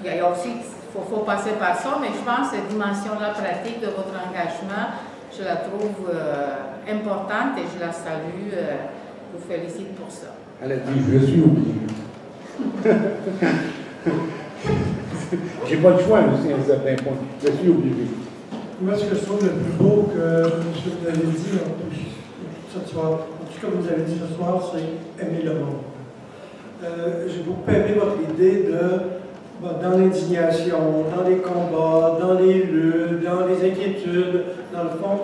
Il y a aussi, il faut passer par ça, mais je pense que cette dimension-là pratique de votre engagement, je la trouve importante et je la salue. Je vous félicite pour ça. Elle a dit, je suis oublié. J'ai pas le choix aussi à un certain point. Je suis obligé. Moi, ce que je trouve le plus beau que ce que vous avez dit ce soir, en tout cas vous avez dit ce soir, c'est aimer le monde. J'ai beaucoup aimé votre idée dans l'indignation, dans les combats, dans les luttes, dans les inquiétudes, dans le fond,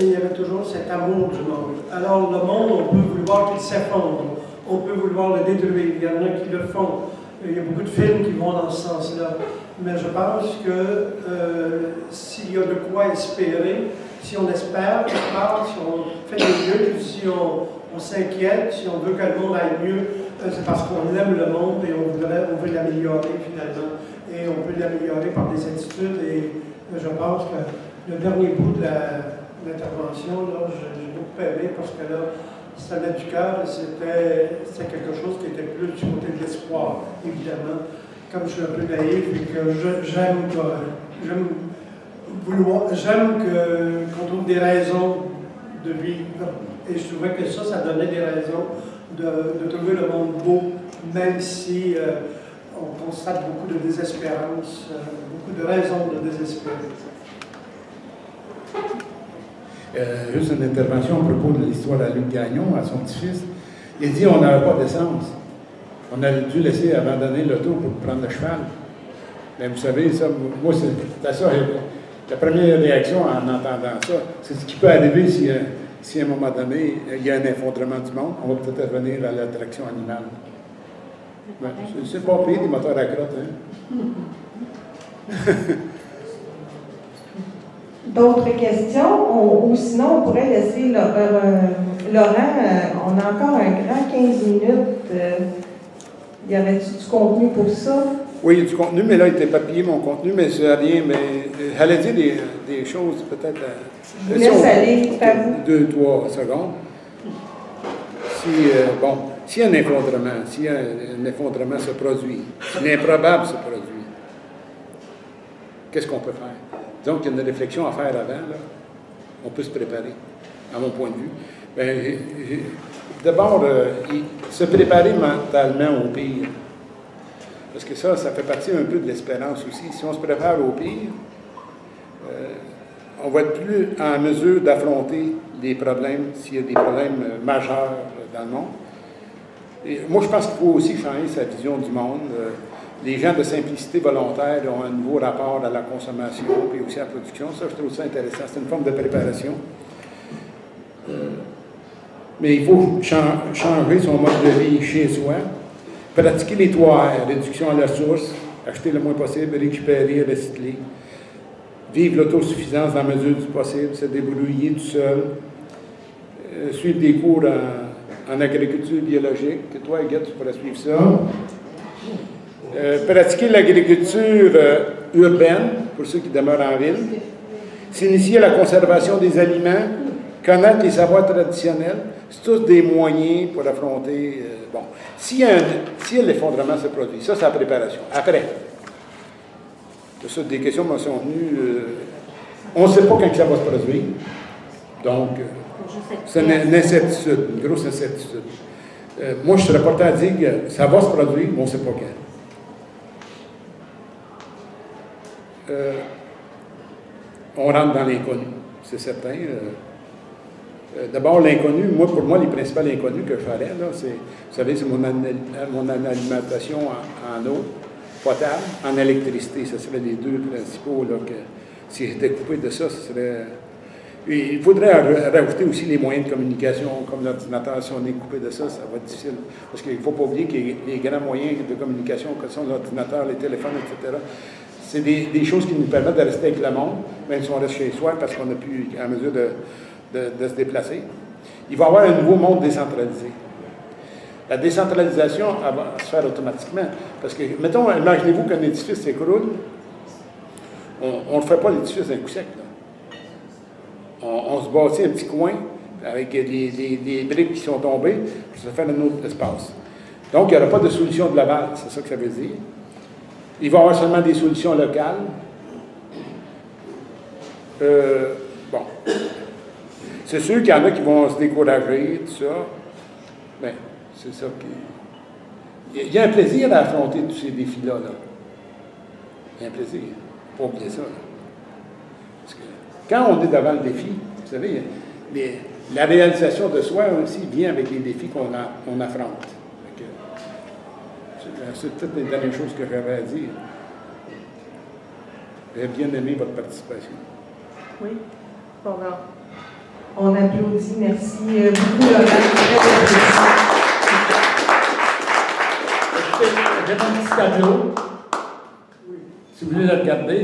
il y avait toujours cet amour du monde. Alors, le monde, on peut vouloir qu'il s'effondre, on peut vouloir le détruire, il y en a qui le font. Il y a beaucoup de films qui vont dans ce sens-là. Mais je pense que s'il y a de quoi espérer, si on espère, si on fait des luttes, si on s'inquiète, si on veut que le monde aille mieux, c'est parce qu'on aime le monde et on veut l'améliorer finalement. Et on peut l'améliorer par des attitudes. Et je pense que le dernier bout de l'intervention, j'ai beaucoup aimé parce que là, ça venait du cœur, c'était quelque chose qui était plus du côté de l'espoir, évidemment. Comme je suis un peu naïf et que j'aime qu'on trouve des raisons de vivre. Et je trouvais que ça donnait des raisons de trouver le monde beau, même si on constate beaucoup de désespérance, beaucoup de raisons de désespérer. Juste une intervention à propos de l'histoire de Luc Gagnon, à son petit-fils. Il dit on n'avait pas d'essence. On avait dû laisser abandonner l'auto pour prendre le cheval. Mais vous savez, ça, moi, c'est ça. La première réaction en entendant ça, c'est ce qui peut arriver si à un moment donné, il y a un effondrement du monde. On va peut-être revenir à l'attraction animale. C'est pas pire, des moteurs à crotte, hein? D'autres questions? Ou sinon, on pourrait laisser Laurent, on a encore un grand 15 minutes. Y aurait-il du contenu pour ça? Oui, il y a du contenu, mais là, il était papillé, mon contenu, mais ça n'a rien. Mais elle a dit des choses, peut-être. Je vous laisse aller, à vous. 2-3 secondes. Si un effondrement se produit, si l'improbable se produit, qu'est-ce qu'on peut faire? Disons qu'il y a une réflexion à faire avant, là. On peut se préparer, à mon point de vue. D'abord, se préparer mentalement au pire. Parce que ça fait partie un peu de l'espérance aussi. Si on se prépare au pire, on va être plus en mesure d'affronter des problèmes, s'il y a des problèmes majeurs dans le monde. Et moi, je pense qu'il faut aussi changer sa vision du monde. Les gens de simplicité volontaire ont un nouveau rapport à la consommation et aussi à la production. Ça, je trouve ça intéressant. C'est une forme de préparation. Mais il faut changer son mode de vie chez soi, pratiquer les 3 R, réduction à la source, acheter le moins possible, récupérer, recycler, vivre l'autosuffisance dans la mesure du possible, se débrouiller tout seul, suivre des cours en agriculture biologique, que toi, Agathe, tu pourrais suivre ça. Pratiquer l'agriculture urbaine, pour ceux qui demeurent en ville, s'initier à la conservation des aliments, connaître les savoirs traditionnels, c'est tous des moyens pour affronter... si l'effondrement se produit, ça, c'est la préparation. Après, des questions me sont venues... on ne sait pas quand ça va se produire, donc c'est une incertitude, une grosse incertitude. Moi, je serais porté à dire que ça va se produire, mais on ne sait pas quand. On rentre dans l'inconnu, c'est certain. D'abord, l'inconnu, pour moi, les principales inconnus que je ferais, là, c'est, vous savez, c'est mon alimentation en eau. potable, en électricité. Ce seraient les deux principaux, là, que s'ils étaient coupés de ça, ce serait... Et il faudrait rajouter aussi les moyens de communication, comme l'ordinateur. Si on est coupé de ça, ça va être difficile. Parce qu'il ne faut pas oublier que les grands moyens de communication, que sont l'ordinateur, les téléphones, etc., c'est des choses qui nous permettent de rester avec le monde, même si on reste chez soi, parce qu'on n'a plus en mesure de se déplacer. Il va y avoir un nouveau monde décentralisé. La décentralisation, elle va se faire automatiquement. Parce que, mettons, imaginez-vous qu'un édifice s'écroule, on ne fait pas l'édifice d'un coup sec, là. On se bâtit un petit coin avec des briques qui sont tombées, puis ça fait un autre espace. Donc, il n'y aura pas de solution globale, c'est ça que ça veut dire. Il va y avoir seulement des solutions locales. Bon. C'est sûr qu'il y en a qui vont se décourager, tout ça. Bien, c'est ça qui... Il y a un plaisir à affronter tous ces défis-là. Là. Il y a un plaisir. Il ne faut pas oublier ça. Là. Parce que quand on est devant le défi, vous savez, la réalisation de soi aussi vient avec les défis qu'on affronte. C'est toutes les dernières choses que j'avais à dire. J'ai bien aimé votre participation. Oui. Bon, ben, on applaudit. Merci beaucoup, Laurent. J'ai un petit tableau. Si vous voulez le regarder...